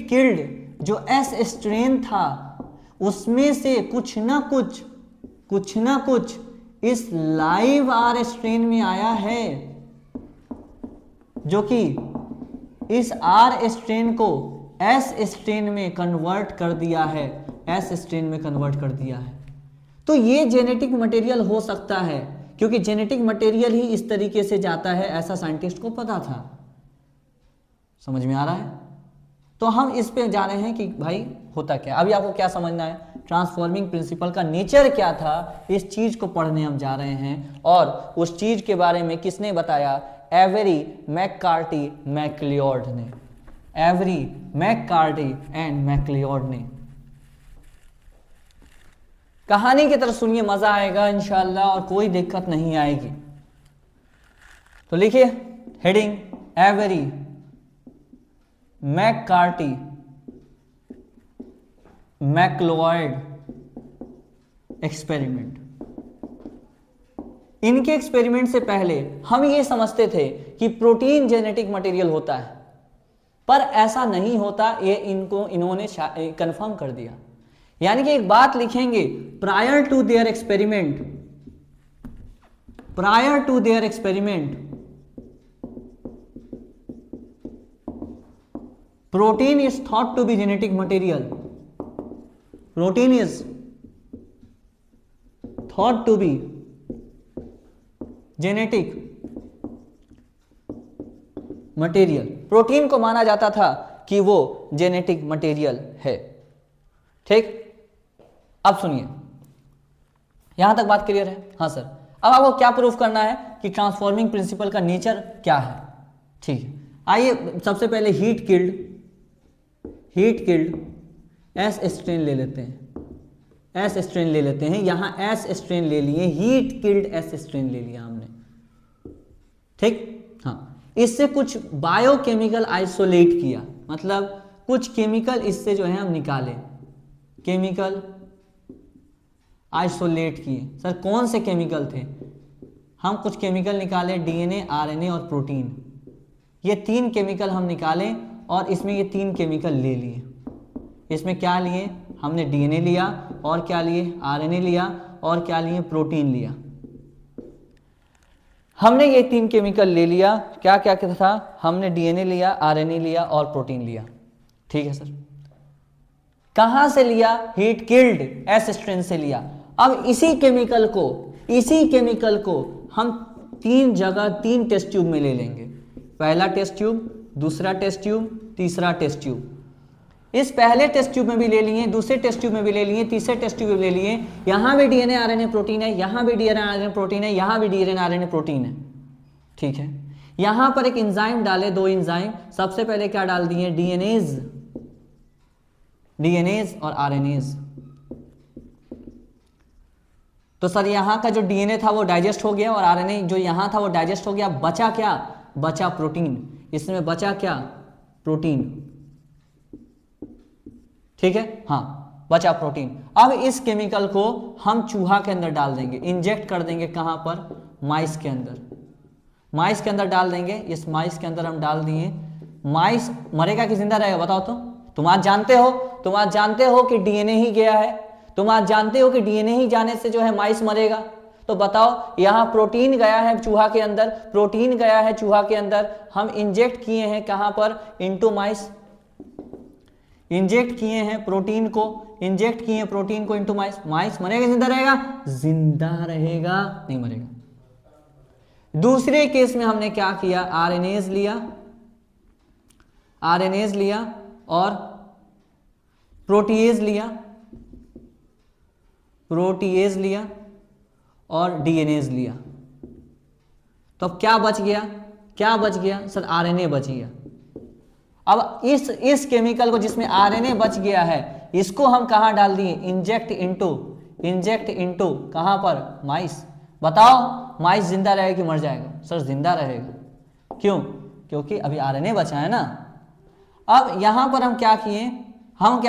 किल्ड जो एस स्ट्रेन था, उसमें से कुछ ना कुछ इस लाइव आर स्ट्रेन में आया है, जो कि इस आर स्ट्रेन को एस स्ट्रेन में कन्वर्ट कर दिया है, तो ये जेनेटिक मटेरियल हो सकता है, क्योंकि जेनेटिक मटेरियल ही इस तरीके से जाता है, ऐसा साइंटिस्ट को पता था। समझ में आ रहा है? तो हम इस पे जा रहे हैं कि भाई होता क्या। अभी आपको क्या समझना है, ट्रांसफॉर्मिंग प्रिंसिपल का नेचर क्या था, इस चीज को पढ़ने हम जा रहे हैं। और उस चीज के बारे में किसने बताया? एवरी मैककार्टी मैक्लियोड ने। एवरी मैककार्टी एंड मैक्लियोड ने। कहानी की तरफ सुनिए, मजा आएगा इंशाल्लाह और कोई दिक्कत नहीं आएगी। तो लिखिए heading, Avery McCarty MacLeod experiment. इनके एक्सपेरिमेंट से पहले हम ये समझते थे कि प्रोटीन जेनेटिक मटेरियल होता है, पर ऐसा नहीं होता, ये इन्होंने कंफर्म कर दिया। यानी कि एक बात लिखेंगे, prior to their experiment protein is thought to be genetic material. Protein is thought to be genetic material. Protein को माना जाता था कि वो जेनेटिक मटेरियल है। ठीक, अब सुनिए, यहां तक बात क्लियर है? हाँ सर। अब आपको क्या प्रूफ करना है कि ट्रांसफॉर्मिंग प्रिंसिपल का नेचर क्या है। ठीक है, आइए सबसे पहले हीट किल्ड एस स्ट्रेन ले लेते हैं। यहां एस स्ट्रेन ले लिए, हीट किल्ड एस स्ट्रेन ले लिया हमने। ठीक, हाँ, इससे कुछ बायोकेमिकल आइसोलेट किया, मतलब कुछ केमिकल इससे जो है हम निकाले, केमिकल आइसोलेट किए। सर कौन से केमिकल थे? हम कुछ केमिकल निकाले, डीएनए, आरएनए और प्रोटीन। ये तीन केमिकल हम निकाले और इसमें ये तीन केमिकल ले लिए। इसमें क्या लिए? हमने डीएनए लिया, और क्या लिए? आरएनए लिया, और क्या लिए? प्रोटीन लिया। हमने ये तीन केमिकल ले लिया। क्या क्या क्या था? हमने डीएनए लिया, आरएनए लिया और प्रोटीन लिया। ठीक है सर। कहां से लिया? हीट किल्ड एस स्ट्रेन से लिया। अब इसी केमिकल को हम तीन जगह 3 टेस्ट ट्यूब में ले लेंगे। पहला टेस्ट ट्यूब, दूसरा टेस्ट ट्यूब, तीसरा टेस्ट ट्यूब। इस पहले टेस्ट ट्यूब में भी ले लिए, दूसरे टेस्ट ट्यूब में भी ले लिए, तीसरे टेस्ट ट्यूब में ले लिए। यहां भी डीएनए आरएनए प्रोटीन है, यहां भी डीएनए आरएनए प्रोटीन है, यहां भी डीएनए आरएनए प्रोटीन है। ठीक है, यहां पर एक एंजाइम डाले, 2 एंजाइम। सबसे पहले क्या डाल दिए, डीएनएज और आरएनएज। तो सर यहां का जो डीएनए था वो डाइजेस्ट हो गया और आरएनए जो यहां था वो डाइजेस्ट हो गया। बचा क्या, बचा प्रोटीन। इसमें बचा क्या, प्रोटीन। ठीक है, हाँ बचा प्रोटीन। अब इस केमिकल को हम चूहा के अंदर डाल देंगे, इंजेक्ट कर देंगे। कहां पर, माइस के अंदर। माइस के अंदर डाल देंगे। इस माइस के अंदर हम डाल दिए। माइस मरेगा कि जिंदा रहेगा, बताओ तो। तुम आज जानते हो कि डीएनए ही गया है। तुम आज जानते हो कि डीएनए ही जाने से जो है माइस मरेगा। तो बताओ, यहां प्रोटीन गया है चूहा के अंदर, प्रोटीन गया है चूहा के अंदर। हम इंजेक्ट किए हैं कहां पर, इनटू माइस। इंजेक्ट किए हैं प्रोटीन को, इंजेक्ट किए हैं प्रोटीन को इनटू माइस। माइस मरेगा, जिंदा रहेगा, जिंदा रहेगा, नहीं मरेगा। दूसरे केस में हमने क्या किया, आरएनएज लिया और प्रोटीएज लिया और डीएनएज लिया। तो अब क्या बच गया, सर आरएनए बच गया। अब इस केमिकल को जिसमें आरएनए बच गया है, इसको हम कहां डाल दिए, इंजेक्ट इनटू कहां पर, माइस। बताओ माइस जिंदा रहेगा कि मर जाएगा, सर जिंदा रहेगा। क्यों, क्योंकि अभी आरएनए बचा है ना। अब यहां पर हम क्या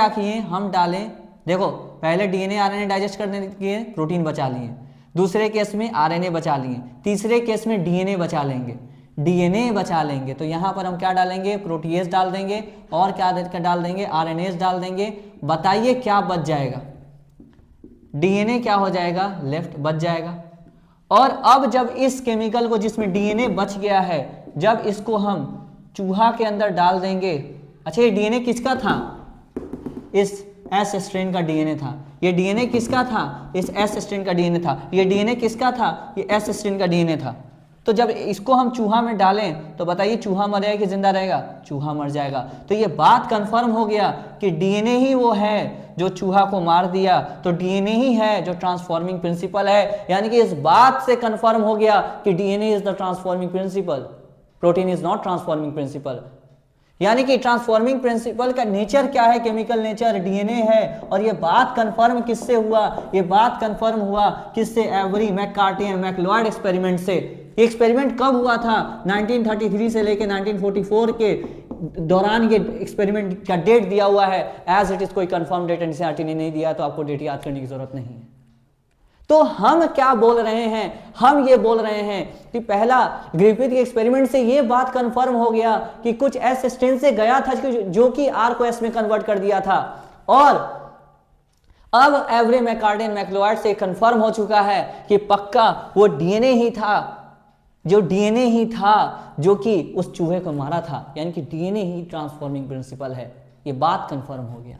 किए, हम डालें, देखो पहले डीएनए आरएनए डाइजेस्ट करने के लिए प्रोटीन बचा लिए, दूसरे केस में आरएनए बचा लिए, तीसरे केस में डीएनए बचा लेंगे। तो यहां पर हम क्या डालेंगे, प्रोटीएज डाल देंगे और क्या डाल देंगे, आरएनएज डाल देंगे। बताइए क्या बच जाएगा, डीएनए क्या हो जाएगा, लेफ्ट बच जाएगा। और अब जब इस केमिकल को जिसमें डीएनए बच गया है, जब इसको हम चूहा के अंदर डाल देंगे। अच्छा, ये डीएनए किसका था, इस एस स्ट्रेन का डीएनए था। ये डीएनए किसका था, इस एस स्ट्रेन का डीएनए था। ये डीएनए किसका था, ये एस स्ट्रेन का डीएनए था। तो जब इसको हम चूहा में डालें तो बताइए चूहा मरेगा कि जिंदा रहेगा, चूहा मर जाएगा। तो ये बात कंफर्म हो गया कि डीएनए ही वो है जो चूहा को मार दिया। तो डीएनए ही है जो ट्रांसफॉर्मिंग प्रिंसिपल है। यानी कि इस बात से कंफर्म हो गया कि DNA is the transforming principle, protein is not transforming principle. यानी कि ट्रांसफॉर्मिंग प्रिंसिपल का नेचर क्या है, केमिकल नेचर डीएनए है। और ये बात कंफर्म किससे हुआ, ये बात कंफर्म हुआ किससे, एवरी मैककार्टी एंड मैक्लोइड एक्सपेरिमेंट से। एक्सपेरिमेंट कब हुआ था, 1933 से लेकर 1944 के दौरान ये एक्सपेरिमेंट का डेट दिया हुआ है। एज इट इज कोई कंफर्म डेट एनसीईआरटी ने नहीं दिया, तो आपको डेट याद करने की जरूरत नहीं है। तो हम क्या बोल रहे हैं, हम ये बोल रहे हैं कि पहला ग्रिफिथ के एक्सपेरिमेंट से ये बात कंफर्म हो गया कि कुछ एस स्ट्रेन से गया था जो कि आर को एस में कन्वर्ट कर दिया था। और अब एवरी मैककार्टी मैक्लोइड से कंफर्म हो चुका है कि पक्का वो डीएनए ही था जो कि उस चूहे को मारा था। यानी कि डीएनए ही ट्रांसफॉर्मिंग प्रिंसिपल है, ये बात कंफर्म हो गया।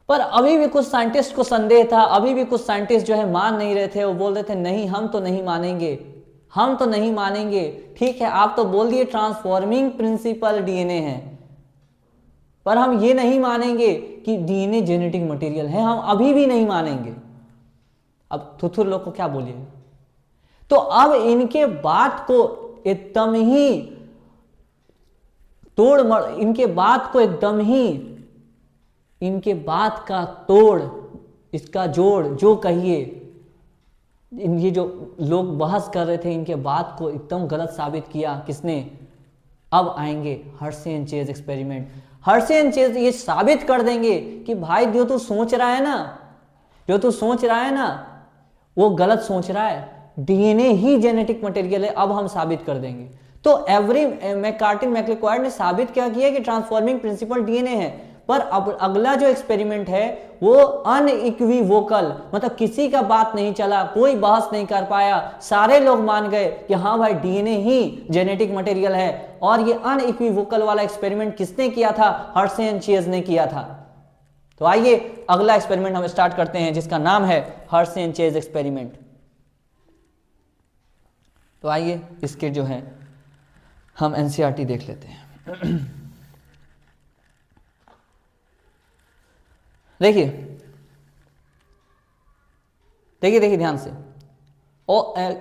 पर अभी भी कुछ साइंटिस्ट को संदेह था, अभी भी कुछ साइंटिस्ट जो है मान नहीं रहे थे। वो बोल रहे थे नहीं, हम तो नहीं मानेंगे। ठीक है, आप तो बोल दिए ट्रांसफॉर्मिंग प्रिंसिपल डीएनए है, पर हम ये नहीं मानेंगे कि डीएनए जेनेटिक मटेरियल है, हम अभी भी नहीं मानेंगे। अब थुथुर लोग को क्या बोलिए। तो अब इनके बात को एकदम ही इनके बात का तोड़, इसका जोड़, जो कहिए, ये जो लोग बहस कर रहे थे, इनके बात को एकदम गलत साबित किया किसने। अब आएंगे Hershey and chase experiment. Hershey and chase ये साबित कर देंगे कि भाई जो तू सोच रहा है ना वो गलत सोच रहा है, डीएनए ही जेनेटिक मटेरियल है। अब हम साबित कर देंगे। तो एवरी मैककार्टी मैक्लोइड ने साबित क्या किया कि ट्रांसफॉर्मिंग प्रिंसिपल डीएनए है। पर अब अगला जो एक्सपेरिमेंट है वो अनइक्विवोकल, मतलब किसी का बात नहीं चला, कोई बहस नहीं कर पाया, सारे लोग मान गए कि हाँ भाई डीएनए ही जेनेटिक मटेरियल है। और ये अनइक्विवोकल वाला एक्सपेरिमेंट किसने किया था, हर्शे एंड चेज ने किया था। तो आइए अगला एक्सपेरिमेंट हम स्टार्ट करते हैं जिसका नाम है हर्शे एंड चेज एक्सपेरिमेंट। तो आइए इसके जो है हम एनसीईआरटी देख लेते हैं। देखिए देखिए देखिए ध्यान से,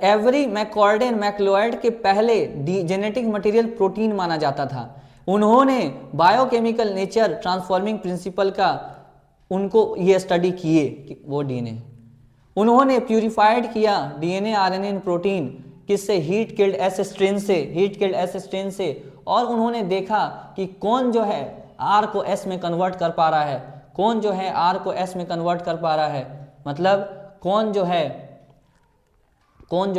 एवरी मैककॉर्डे एंड मैक्लोइड के पहले जेनेटिक मटेरियल प्रोटीन माना जाता था। उन्होंने बायोकेमिकल नेचर ट्रांसफॉर्मिंग प्रिंसिपल का उनको ये स्टडी किए कि वो डीएनए, उन्होंने प्यूरिफाइड किया डीएनए आरएनए एंड प्रोटीन किससे, हीट किल्ड एस स्ट्रेन से, और उन्होंने देखा कि कौन जो है आर को एस में कन्वर्ट कर पा रहा है, कौन जो है आर को एस में कन्वर्ट कर पा रहा है, मतलब कौन जो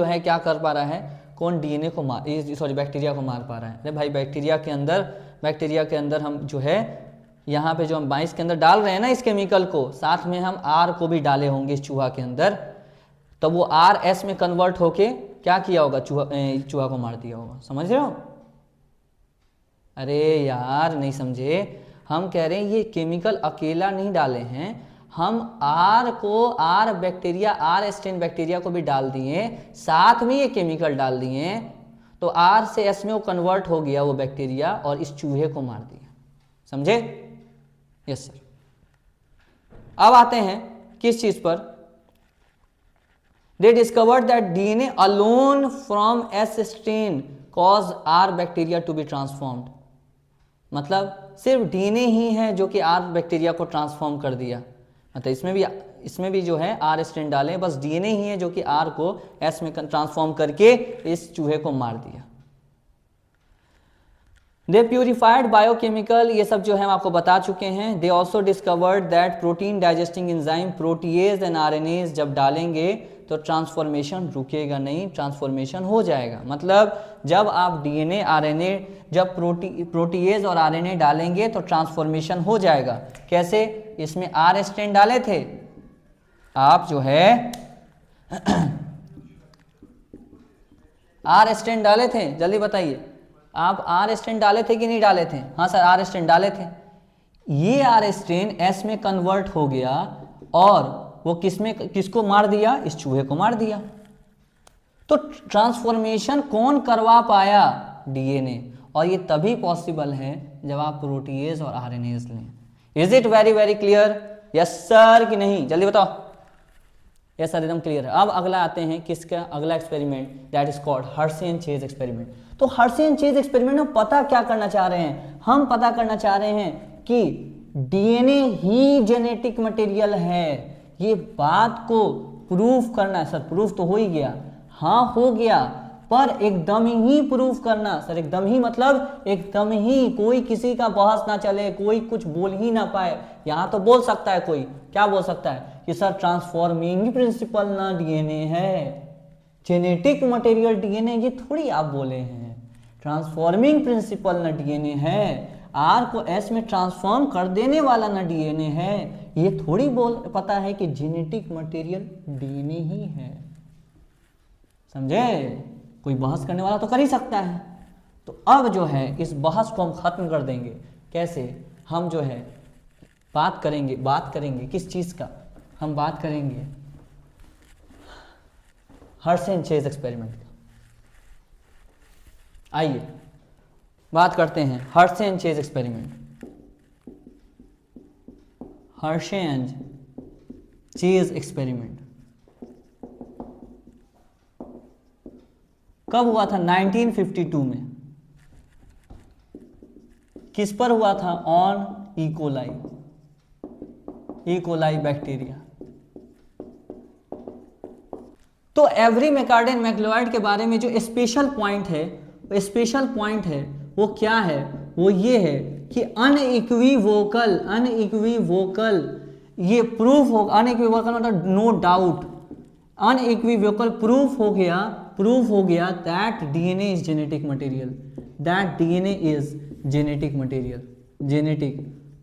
है क्या कर पा रहा है, कौन डीएनए को बैक्टीरिया को मार पा रहा है। अरे भाई बैक्टीरिया के अंदर हम जो है यहाँ पे जो हम 22 के अंदर डाल रहे हैं ना इस केमिकल को, साथ में हम आर को भी डाले होंगे इस चूहा के अंदर, तब वो आर एस में कन्वर्ट होके क्या किया होगा, चूहा को मार दिया होगा। समझ रहे हो? अरे यार नहीं समझे, हम कह रहे हैं ये केमिकल अकेला नहीं डाले हैं, हम आर स्ट्रेन बैक्टीरिया को भी डाल दिए, साथ में ये केमिकल डाल दिए, तो आर से एस में वो कन्वर्ट हो गया वो बैक्टीरिया और इस चूहे को मार दिया। समझे? Yes sir. अब आते हैं किस चीज पर, they discovered that DNA alone from S strain cause R bacteria to be transformed. मतलब सिर्फ डीएनए ही है जो कि आर बैक्टीरिया को ट्रांसफॉर्म कर दिया, मतलब इसमें भी जो है आर स्ट्रेन डाले, बस डीएनए ही है जो कि आर को एस में ट्रांसफॉर्म करके इस चूहे को मार दिया। दे प्यूरिफाइड बायोकेमिकल, ये सब जो है हम आपको बता चुके हैं। They also discovered that protein digesting enzyme protease and RNase जब डालेंगे तो ट्रांसफॉर्मेशन रुकेगा नहीं, ट्रांसफॉर्मेशन हो जाएगा। मतलब जब आप डीएनए आरएनए, जब प्रोटीएज और आरएनए डालेंगे तो ट्रांसफॉर्मेशन हो जाएगा। कैसे? इसमें आर स्ट्रेन डाले थे आप, जो है आर स्ट्रेन डाले थे, जल्दी बताइए आप आर स्ट्रेन डाले थे कि नहीं डाले थे? हाँ सर आर स्ट्रेन डाले थे। ये आर स्ट्रेन एस में कन्वर्ट हो गया और वो किसको मार दिया? इस चूहे को मार दिया। तो ट्रांसफॉर्मेशन कौन करवा पाया? डीएनए। और ये तभी पॉसिबल है जब आप प्रोटीएज और आरएनएज लें। Is it very very clear? Yes sir कि नहीं? जल्दी बताओ। यस सर एकदम क्लियर है। अब अगला आते हैं किसका, अगला experiment, that is called Hershey and chase experiment. तो हर्शे एंड चेज एक्सपेरिमेंट में पता क्या करना चाह रहे हैं? हम पता करना चाह रहे हैं कि डीएनए ही जेनेटिक मटेरियल है, ये बात को प्रूफ करना है। सर प्रूफ तो हो ही गया, हाँ हो गया, पर एकदम ही प्रूफ करना। सर एकदम ही मतलब एकदम ही, कोई किसी का बहस ना चले, कोई कुछ बोल ही ना पाए। यहां तो बोल सकता है कोई, क्या बोल सकता है कि सर ट्रांसफॉर्मिंग प्रिंसिपल ना डीएनए है, जेनेटिक मटेरियल डीएनए, ये थोड़ी आप बोले हैं। ट्रांसफॉर्मिंग प्रिंसिपल ना डीएनए है, आर को एस में ट्रांसफॉर्म कर देने वाला ना डीएनए है, ये थोड़ी पता है कि जेनेटिक मटेरियल डीएनए ही है। समझे? कोई बहस करने वाला तो कर ही सकता है। तो अब जो है इस बहस को हम खत्म कर देंगे। कैसे? हम जो है बात करेंगे किस चीज का? हम बात करेंगे हर्शे एंड चेज एक्सपेरिमेंट का। आइए बात करते हैं Hershey and chase experiment. Hershey and chase experiment कब हुआ था? 1952 में। किस पर हुआ था? On E coli bacteria. तो एवरी मैककॉर्डे एंड मैक्लोइड के बारे में जो स्पेशल पॉइंट है वो क्या है? वो ये है कि अनइक्विवोकल ये प्रूफ हो, अनइक्विवोकल मतलब नो डाउट, अनइक्विवोकल प्रूफ हो गया that DNA is genetic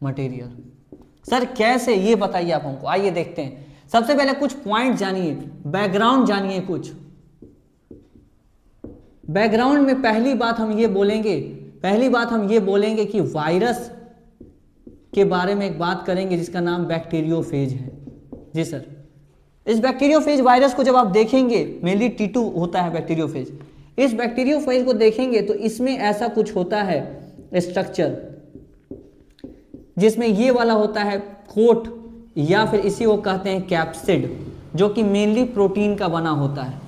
material. Sir कैसे? ये बताइए आप हमको। आइए देखते हैं। सबसे पहले कुछ पॉइंट जानिए, बैकग्राउंड जानिए कुछ। बैकग्राउंड में पहली बात हम ये बोलेंगे कि वायरस के बारे में एक बात करेंगे जिसका नाम बैक्टीरियोफेज है। जी सर। इस बैक्टीरियोफेज वायरस को जब आप देखेंगे, मेनली T2 होता है बैक्टीरियोफेज, इस बैक्टीरियोफेज को देखेंगे तो इसमें ऐसा कुछ होता है स्ट्रक्चर, जिसमें ये वाला होता है कोट या फिर इसी को कहते हैं कैप्सिड, जो कि मेनली प्रोटीन का बना होता है,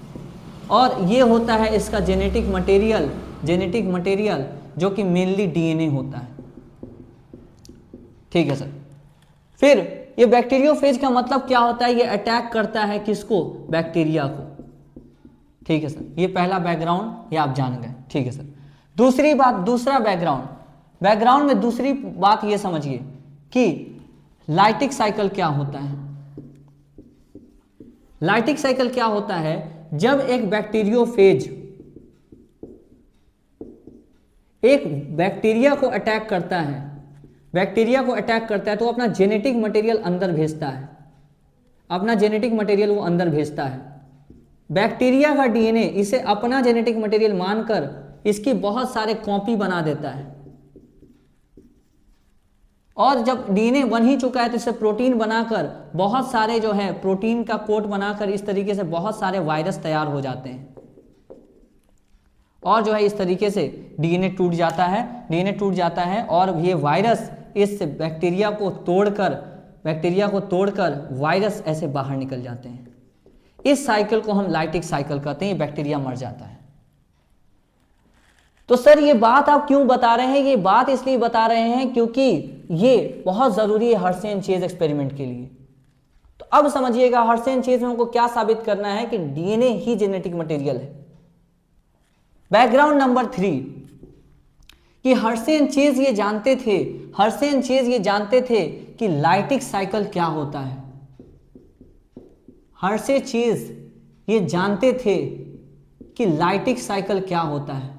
और ये होता है इसका जेनेटिक मटेरियल जो कि मेनली डीएनए होता है। ठीक है सर। फिर ये बैक्टीरियोफेज का मतलब क्या होता है, ये अटैक करता है किसको, बैक्टीरिया को। ठीक है सर, ये पहला बैकग्राउंड ये आप जान गए। ठीक है सर। दूसरी बात, दूसरा बैकग्राउंड में दूसरी बात ये समझिए कि लाइटिक साइकिल क्या होता है। लाइटिक साइकिल क्या होता है, जब एक बैक्टीरियोफेज एक बैक्टीरिया को अटैक करता है, तो अपना जेनेटिक मटेरियल अंदर भेजता है, वो अंदर भेजता है। बैक्टीरिया का डीएनए इसे अपना जेनेटिक मटेरियल मानकर इसकी बहुत सारे कॉपी बना देता है, और जब डीएनए बन ही चुका है तो इसे प्रोटीन बनाकर बहुत सारे जो है प्रोटीन का कोट बनाकर इस तरीके से बहुत सारे वायरस तैयार हो जाते हैं, और जो है इस तरीके से डीएनए टूट जाता है और ये वायरस इस बैक्टीरिया को तोड़कर वायरस ऐसे बाहर निकल जाते हैं। इस साइकिल को हम लाइटिक साइकिल कहते हैं। ये बैक्टीरिया मर जाता है। तो सर ये बात आप क्यों बता रहे हैं, ये बात इसलिए बता रहे हैं क्योंकि ये बहुत जरूरी है हर्शे एंड चेज एक्सपेरिमेंट के लिए। तो अब समझिएगा हर्शे एंड चेज में हमको क्या साबित करना है कि डीएनए ही जेनेटिक मटेरियल है। बैकग्राउंड नंबर 3 कि हर्शे एंड चेज ये जानते थे कि लाइटिक साइकिल क्या होता है। हर्शे चेज ये जानते थे कि लाइटिक साइकिल क्या होता है,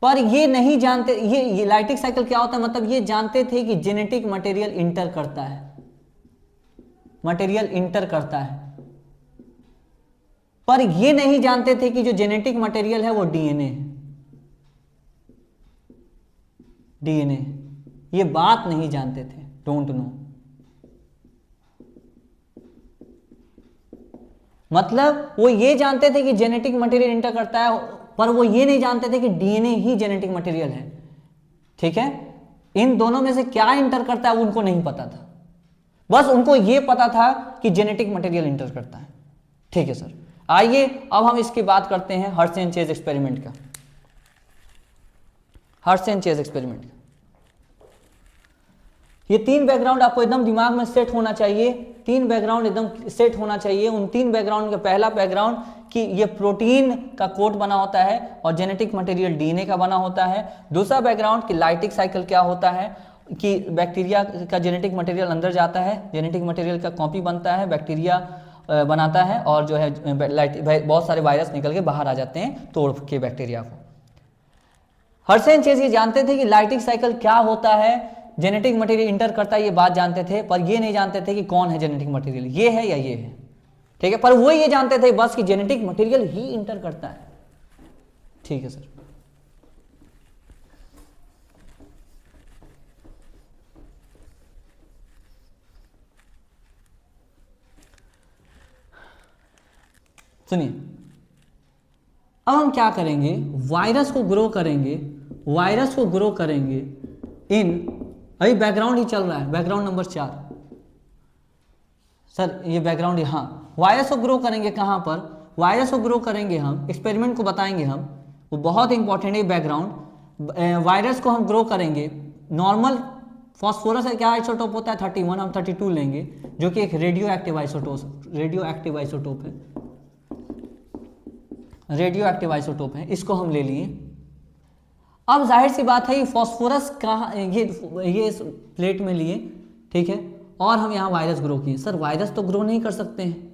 पर ये नहीं जानते ये लाइटिक साइकिल क्या होता है, मतलब ये जानते थे कि जेनेटिक मटेरियल इंटर करता है, पर ये नहीं जानते थे कि जो जेनेटिक मटेरियल है वो डीएनए। ये बात नहीं जानते थे, डोंट नो। मतलब वो ये जानते थे कि जेनेटिक मटेरियल इंटर करता है, पर वो ये नहीं जानते थे कि डीएनए ही जेनेटिक मटेरियल है। ठीक है, इन दोनों में से क्या इंटर करता है वो उनको नहीं पता था, बस उनको ये पता था कि जेनेटिक मटेरियल इंटर करता है। ठीक है सर, आइए अब हम इसकी बात करते हैं हर्शे एंड चेज एक्सपेरिमेंट का। ये 3 बैकग्राउंड आपको एकदम दिमाग में सेट होना चाहिए। 3 बैकग्राउंड एकदम सेट होना चाहिए। उन 3 बैकग्राउंड का पहला बैकग्राउंड कि ये प्रोटीन का कोट बना होता है और जेनेटिक मटेरियल डीएनए का बना होता है। दूसरा बैकग्राउंड कि लाइटिक साइकिल क्या होता है, कि बैक्टीरिया का जेनेटिक मटेरियल अंदर जाता है, जेनेटिक मटेरियल का कॉपी बनता है, बैक्टीरिया बनाता है, और जो है बहुत सारे वायरस निकल के बाहर आ जाते हैं तोड़ के बैक्टीरिया को। हर्शे एंड चेज ये जानते थे कि लाइटिक साइकिल क्या होता है, जेनेटिक मटेरियल इंटर करता है, ये बात जानते थे, पर ये नहीं जानते थे कि कौन है जेनेटिक मटेरियल, ये है या ये है। ठीक है, पर वो ये जानते थे बस कि जेनेटिक मटेरियल ही इंटर करता है। ठीक है सर। सुनिए, अब हम क्या करेंगे, वायरस को ग्रो करेंगे इन, अभी बैकग्राउंड ही चल रहा है, बैकग्राउंड नंबर 4 सर, ये बैकग्राउंड यहाँ वायरस को ग्रो करेंगे। कहाँ पर वायरस को ग्रो करेंगे हम, एक्सपेरिमेंट को बताएंगे हम, वो बहुत इंपॉर्टेंट है बैकग्राउंड। वायरस को हम ग्रो करेंगे, नॉर्मल फॉस्फोरस है क्या आइसोटोप होता है 31, हम 32 लेंगे, जो कि एक रेडियो एक्टिव आइसोटोप है, इसको हम ले लिए। अब जाहिर सी बात है ये फॉस्फोरस कहाँ, ये प्लेट में लिए, ठीक है, और हम यहाँ वायरस ग्रो किए। सर वायरस तो ग्रो नहीं कर सकते हैं,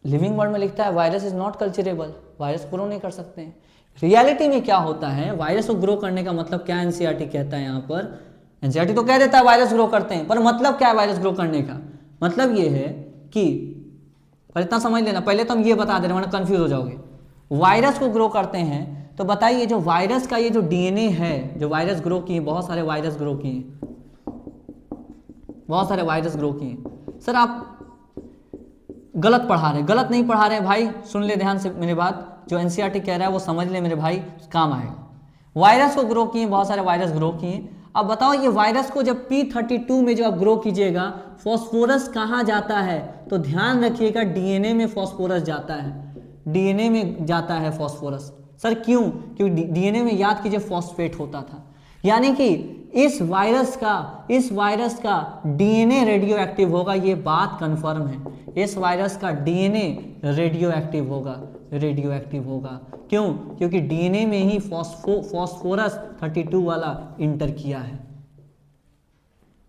लिविंग वर्ल्ड में लिखता है virus is not culturable, virus grow नहीं कर सकते हैं। रियलिटी में क्या होता है, वायरस को ग्रो करने का मतलब क्या एनसीईआरटी कहता है यहाँ पर, एनसीईआरटी तो कह देता है वायरस ग्रो करते हैं, पर मतलब क्या है वायरस ग्रो करने का, मतलब ये है कि, पर इतना समझ लेना, पहले तो हम ये बता दे रहे हैं वरना कंफ्यूज हो जाओगे। वायरस को ग्रो करते हैं तो बताइए जो वायरस का ये जो डीएनए है, जो वायरस ग्रो किए, बहुत सारे वायरस ग्रो किए। सर आप गलत पढ़ा रहे, गलत नहीं पढ़ा रहे भाई, सुन ले ध्यान से मेरी बात, जो एनसीईआरटी कह रहा है वो समझ ले मेरे भाई, काम आएगा। वायरस को ग्रो किए, बहुत सारे वायरस ग्रो किए। अब बताओ ये वायरस को जब P32 में जब आप ग्रो कीजिएगा, फॉस्फोरस कहाँ जाता है? तो ध्यान रखिएगा डीएनए में फॉस्फोरस जाता है, डीएनए में जाता है फॉस्फोरस। सर क्यों? क्योंकि डीएनए में याद कीजिए फॉस्फेट होता था, यानी कि इस वायरस का डीएनए रेडियो एक्टिव होगा, ये बात कंफर्म है। इस वायरस का डीएनए रेडियो एक्टिव होगा। क्यों? क्योंकि डीएनए में ही फॉस्फोरस 32 वाला इंटर किया है।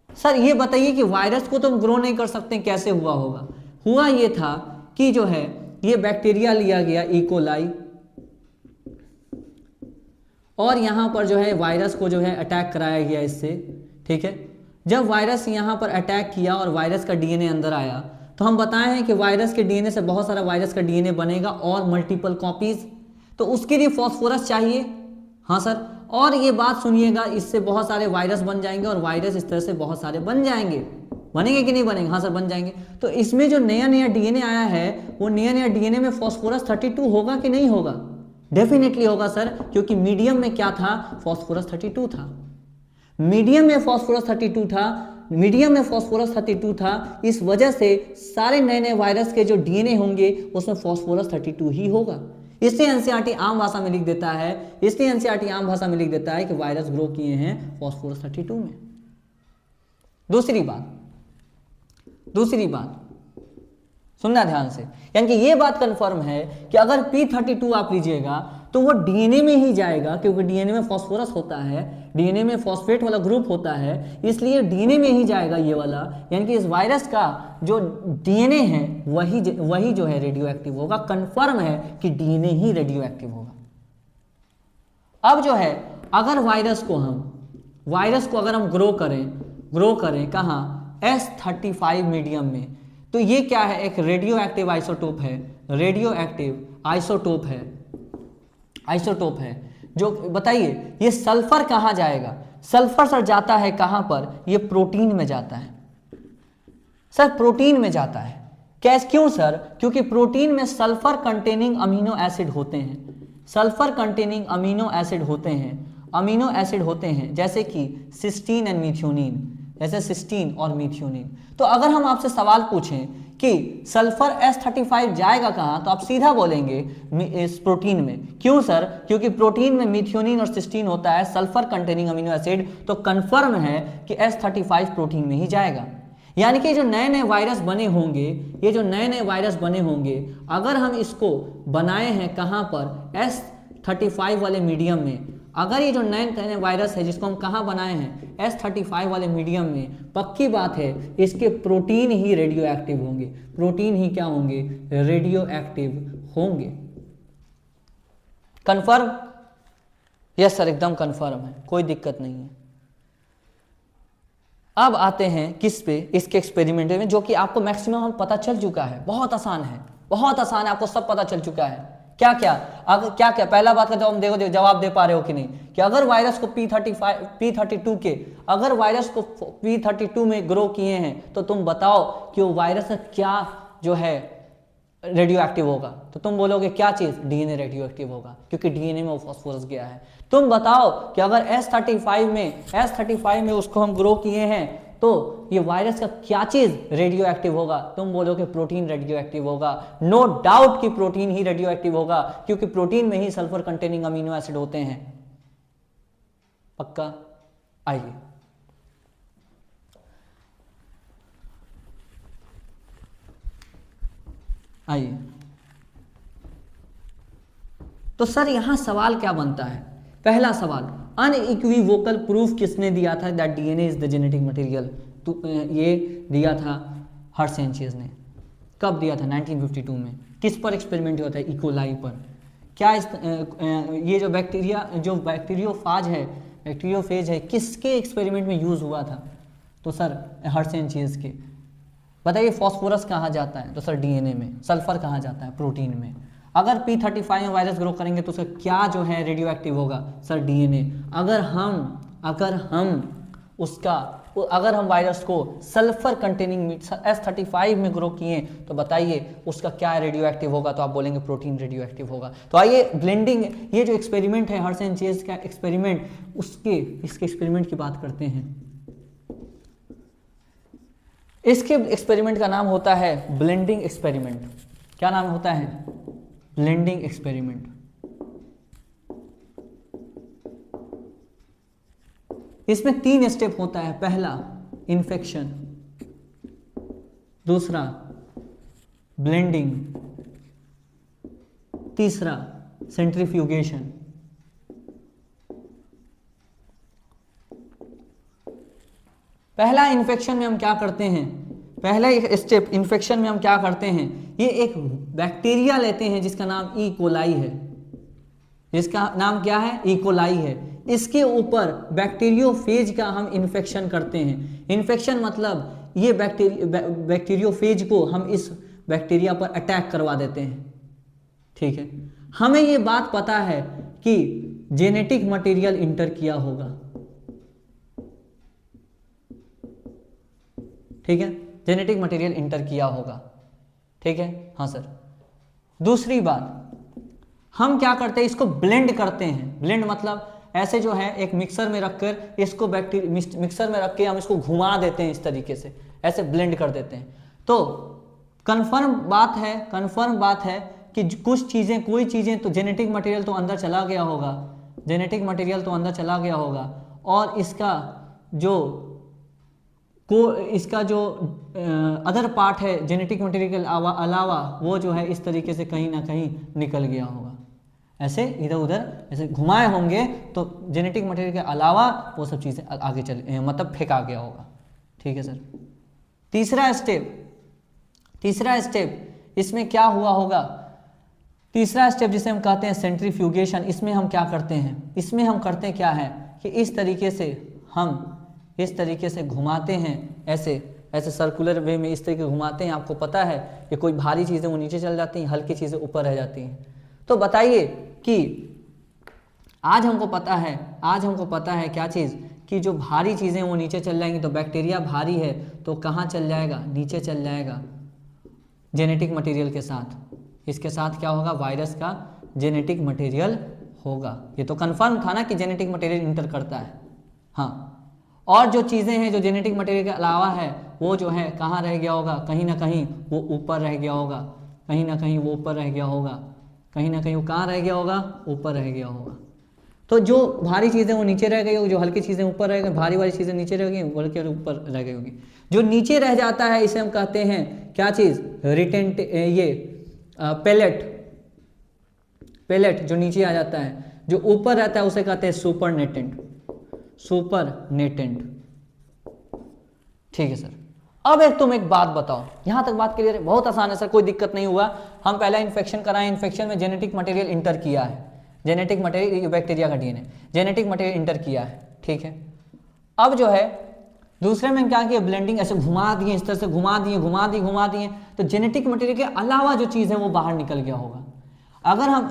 सर ये बताइए कि वायरस को तो हम ग्रो नहीं कर सकते, कैसे हुआ होगा? हुआ ये था कि जो है ये बैक्टीरिया लिया गया इकोलाई, और यहां पर जो है वायरस को जो है अटैक कराया गया इससे, ठीक है। जब वायरस यहां पर अटैक किया और वायरस का डीएनए अंदर आया, तो हम बताए हैं कि वायरस के डीएनए से बहुत सारा वायरस का डीएनए बनेगा और मल्टीपल कॉपीज, तो उसके लिए फॉस्फोरस चाहिए। हाँ सर, और ये बात सुनिएगा, इससे बहुत सारे वायरस बन जाएंगे और वायरस इस तरह से बहुत सारे बन जाएंगे। बनेंगे कि नहीं बनेंगे? हाँ सर बन जाएंगे। तो इसमें जो नया नया डीएनए आया है, वो नया नया डीएनए में फॉस्फोरस 32 होगा कि नहीं होगा? डेफिनेटली होगा सर, क्योंकि मीडियम में क्या था? फॉस्फोरस 32 था। मीडियम में फॉस्फोरस 32 था, इस वजह से सारे नए नए वायरस के जो डीएनए होंगे उसमें फॉस्फोरस 32 ही होगा। इसलिए एनसीईआरटी आम भाषा में लिख देता है कि वायरस ग्रो किए हैं फॉस्फोरस 32 में। दूसरी बात सुनना ध्यान से, यानी कि ये बात कंफर्म है कि अगर P32 आप लीजिएगा तो वो डीएनए में ही जाएगा, क्योंकि डीएनए में फॉस्फोरस होता है, डीएनए में फॉस्फेट वाला ग्रुप होता है, इसलिए डीएनए में ही जाएगा ये वाला। यानी कि इस वायरस का जो डीएनए है वही जो है रेडियो एक्टिव होगा। कंफर्म है कि डीएनए ही रेडियो एक्टिव होगा। अब जो है अगर वायरस को अगर हम ग्रो करें कहाँ? S35 मीडियम में, तो ये क्या है? एक रेडियो एक्टिव आइसोटोप है, जो बताइए ये सल्फर कहाँ जाएगा? सल्फर सर जाता है कहाँ पर? ये प्रोटीन में जाता है सर, प्रोटीन में जाता है। क्यों सर? क्योंकि प्रोटीन में सल्फर कंटेनिंग अमीनो एसिड होते हैं, जैसे कि सिस्टीन एंड मिथ्योनिन, सिस्टीन और मिथ्योनिन। तो अगर हम आपसे सवाल पूछें कि सल्फर S35 जाएगा कहाँ, तो आप सीधा बोलेंगे इस प्रोटीन में। क्यों सर? क्योंकि प्रोटीन में मिथ्योनिन और सिस्टीन होता है, सल्फर कंटेनिंग अमीनो एसिड, तो कंफर्म है कि S35 प्रोटीन में ही जाएगा। यानी कि जो नए नए वायरस बने होंगे, अगर हम इसको बनाए हैं कहाँ पर? S35 वाले मीडियम में। अगर ये जो नए नए वायरस है जिसको हम कहाँ बनाए हैं? S35 वाले मीडियम में, पक्की बात है इसके प्रोटीन ही रेडियो एक्टिव होंगे। रेडियो एक्टिव होंगे। कंफर्म? यस सर, एकदम कंफर्म है, कोई दिक्कत नहीं है। अब आते हैं किस पे? इसके एक्सपेरिमेंट में, जो कि आपको मैक्सिमम पता चल चुका है। बहुत आसान है, आपको सब पता चल चुका है। क्या पहला बात का जवाब दे पा रहे हो कि नहीं? कि अगर वायरस को P32 में ग्रो किए हैं, तो तुम बताओ कि वो वायरस का क्या जो है रेडियो एक्टिव होगा? तो तुम बोलोगे क्या चीज? डीएनए रेडियो एक्टिव होगा, क्योंकि डीएनए में वो फॉस्फोरस गया है। तुम बताओ कि अगर S35 में उसको हम ग्रो किए हैं, तो ये वायरस का क्या चीज रेडियो एक्टिव होगा? तुम बोलोगे प्रोटीन रेडियो एक्टिव होगा। नो डाउट कि प्रोटीन ही रेडियो एक्टिव होगा, क्योंकि प्रोटीन में ही सल्फर कंटेनिंग अमीनो एसिड होते हैं। पक्का? आइए। तो सर यहां सवाल क्या बनता है? पहला सवाल, अनइक्विवोकल प्रूफ किसने दिया था that DNA is the genetic material? तो ये दिया था हर्शेंचेस ने। कब दिया था? 1952 में। किस पर एक्सपेरिमेंट हुआ था? इकोलाई पर। क्या ये जो बैक्टीरियोफेज है किसके एक्सपेरिमेंट में यूज हुआ था? तो सर हर्शेंचेस के। बताइए फॉस्फोरस कहाँ जाता है? तो सर डीएनए में। सल्फर कहाँ जाता है? प्रोटीन में। अगर P35 में वायरस ग्रो करेंगे तो उसका क्या जो है रेडियो एक्टिव होगा? Sir DNA. अगर हम उसका, अगर हम वायरस को सल्फर कंटेनिंग मीट S35 में ग्रो किए तो बताइए उसका क्या रेडियो एक्टिव होगा, तो आप बोलेंगे प्रोटीन रेडियो एक्टिव होगा। तो आइए ब्लेंडिंग, ये जो एक्सपेरिमेंट है हर्शन चेज का एक्सपेरिमेंट, इसके एक्सपेरिमेंट की बात करते हैं। इसके एक्सपेरिमेंट का नाम होता है ब्लेंडिंग एक्सपेरिमेंट। क्या नाम होता है? Blending experiment. इसमें 3 स्टेप होता है। पहला इन्फेक्शन, दूसरा ब्लेंडिंग, तीसरा सेंट्रीफ्यूगेशन। पहला इन्फेक्शन में हम क्या करते हैं, पहला स्टेप इन्फेक्शन में हम क्या करते हैं, ये एक बैक्टीरिया लेते हैं जिसका नाम ई कोलाई है। जिसका नाम क्या है? ई कोलाई है। इसके ऊपर बैक्टीरियोफेज का हम इन्फेक्शन करते हैं। इन्फेक्शन मतलब ये बैक्टीरियोफेज को हम इस बैक्टीरिया पर अटैक करवा देते हैं। ठीक है, हमें ये बात पता है कि जेनेटिक मटेरियल इंटर किया होगा। ठीक है, जेनेटिक मटेरियल इंटर किया होगा। ठीक है, हाँ सर। दूसरी बात, हम क्या करते हैं, इसको ब्लेंड करते हैं। ब्लेंड मतलब ऐसे जो है एक मिक्सर में रखकर इसको मिक्सर में रख के हम इसको घुमा देते हैं, इस तरीके से ऐसे ब्लेंड कर देते हैं। तो कंफर्म बात है कि कुछ चीज़ें, कोई चीज़ें तो जेनेटिक मटेरियल तो अंदर चला गया होगा, जेनेटिक मटेरियल तो अंदर चला गया होगा, और इसका जो अदर पार्ट है जेनेटिक मटेरियल के अलावा वो जो है इस तरीके से कहीं ना कहीं निकल गया होगा। ऐसे इधर उधर ऐसे घुमाए होंगे तो जेनेटिक मटेरियल के अलावा वो सब चीज़ें आगे चले, मतलब फेंका गया होगा। ठीक है सर। तीसरा स्टेप इसमें क्या हुआ होगा, तीसरा स्टेप जिसे हम कहते हैं सेंट्रीफ्यूगेशन। इसमें हम क्या करते हैं, इसमें हम करते क्या है कि इस तरीके से घुमाते हैं, ऐसे सर्कुलर वे में इस तरीके घुमाते हैं। आपको पता है कि कोई भारी चीज़ें वो नीचे चल जाती हैं, हल्की चीज़ें ऊपर रह जाती हैं। तो बताइए कि आज हमको पता है क्या चीज़, कि जो भारी चीज़ें वो नीचे चल जाएंगी। तो बैक्टीरिया भारी है तो कहाँ चल जाएगा, नीचे चल जाएगा जेनेटिक मटेरियल के साथ। इसके साथ क्या होगा, वायरस का जेनेटिक मटेरियल होगा। ये तो कंफर्म था ना कि जेनेटिक मटेरियल इंटर करता है। हाँ, और जो चीज़ें हैं जो जेनेटिक मटेरियल के अलावा है वो जो है कहाँ रह गया होगा, कहीं ना कहीं वो ऊपर रह गया होगा, कहीं ना कहीं वो ऊपर रह गया होगा, कहीं ना कहीं वो कहाँ रह गया होगा, ऊपर रह गया होगा। तो जो भारी चीज़ें वो नीचे रह गई होगी, जो हल्की चीज़ें ऊपर रह गई, भारी वाली चीज़ें नीचे रह गई, हल्की ऊपर रह गई होगी। जो नीचे रह जाता है इसे हम कहते हैं क्या चीज़, रिटेंट, ये पेलेट जो नीचे आ जाता है। जो ऊपर रहता है उसे कहते हैं सुपरनेटेंट। ठीक है सर। अब एक बात बताओ, यहां तक बात क्लियर है? बहुत आसान है सर, कोई दिक्कत नहीं हुआ। हम पहला इन्फेक्शन कराएं, इन्फेक्शन में जेनेटिक मटेरियल इंटर किया है, जेनेटिक मटेरियल, बैक्टीरिया का डीएनए, जेनेटिक मटेरियल इंटर किया है। ठीक है, अब जो है दूसरे में क्या किया, ब्लेंडिंग, ऐसे घुमा दिए, इस तरह से घुमा दिए, तो जेनेटिक मटेरियल के अलावा जो चीज़ है वो बाहर निकल गया होगा। अगर हम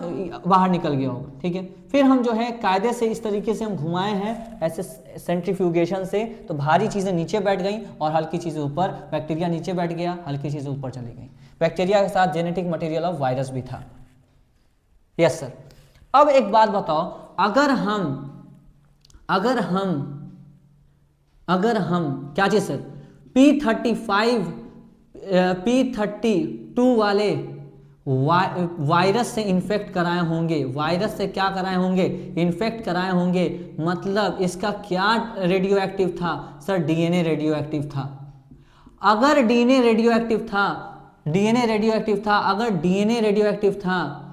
बाहर निकल गया होगा, ठीक है, फिर हम जो है कायदे से इस तरीके से हम घुमाए हैं ऐसे सेंट्रीफ्यूगेशन से, तो भारी चीज़ें नीचे बैठ गई और हल्की चीज़ें ऊपर, बैक्टीरिया नीचे बैठ गया, हल्की चीज़ें ऊपर चली गई। बैक्टीरिया के साथ जेनेटिक मटेरियल ऑफ वायरस भी था। Yes sir. अब एक बात बताओ, अगर हम क्या चीज सर, P32 वाले वायरस से इन्फेक्ट कराए होंगे, वायरस से क्या कराए होंगे, इन्फेक्ट कराए होंगे, मतलब इसका क्या रेडियो एक्टिव था सर, डीएनए रेडियो एक्टिव था। अगर डीएनए रेडियो एक्टिव था,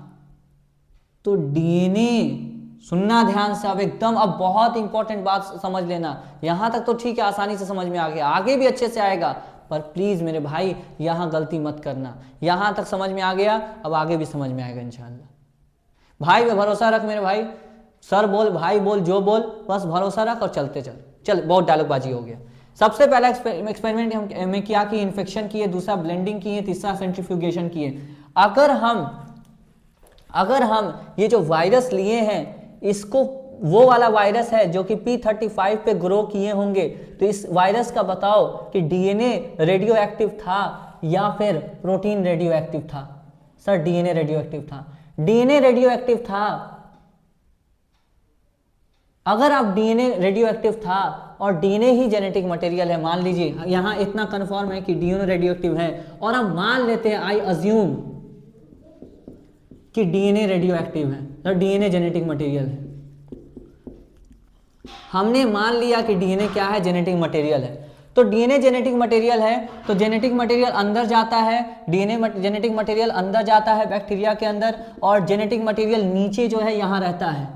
तो डीएनए, सुनना ध्यान से, अब एकदम, अब बहुत इंपॉर्टेंट बात समझ लेना। यहां तक तो ठीक है, आसानी से समझ में आ गया, आगे भी अच्छे से आएगा, पर प्लीज मेरे भाई यहां गलती मत करना। यहां तक समझ में आ गया, अब आगे भी समझ में आएगा इंशाल्लाह। भाई पे भरोसा रख मेरे भाई, सर बोल, भाई बोल, जो बोल, बस भरोसा रख और चलते चल। बहुत डायलॉगबाजी हो गया। सबसे पहला एक्सपेरिमेंट में किया कि इन्फेक्शन किए, दूसरा ब्लेंडिंग किए, तीसरा सेंट्रीफ्यूगेशन किए। अगर हम ये जो वायरस लिए हैं इसको वो वाला वायरस है जो कि P35 पे ग्रो किए होंगे, तो इस वायरस का बताओ कि डीएनए रेडियो एक्टिव था या फिर प्रोटीन रेडियो एक्टिव था। सर डीएनए रेडियो एक्टिव था। डीएनए रेडियो एक्टिव था। अगर आप डीएनए रेडियो एक्टिव था और डीएनए ही जेनेटिक मटेरियल है, मान लीजिए यहां इतना कंफर्म है कि डीएनए रेडियो एक्टिव है, और हम मान लेते हैं, आई अज्यूम कि डीएनए रेडियो एक्टिव है, तो डीएनए जेनेटिक मटेरियल है। हमने मान लिया कि डीएनए क्या है, जेनेटिक मटेरियल है। तो डीएनए जेनेटिक मटेरियल है, तो जेनेटिक मटेरियल अंदर जाता है, डीएनए जेनेटिक मटेरियल अंदर जाता है बैक्टीरिया के अंदर, और जेनेटिक मटेरियल नीचे जो है यहाँ रहता है।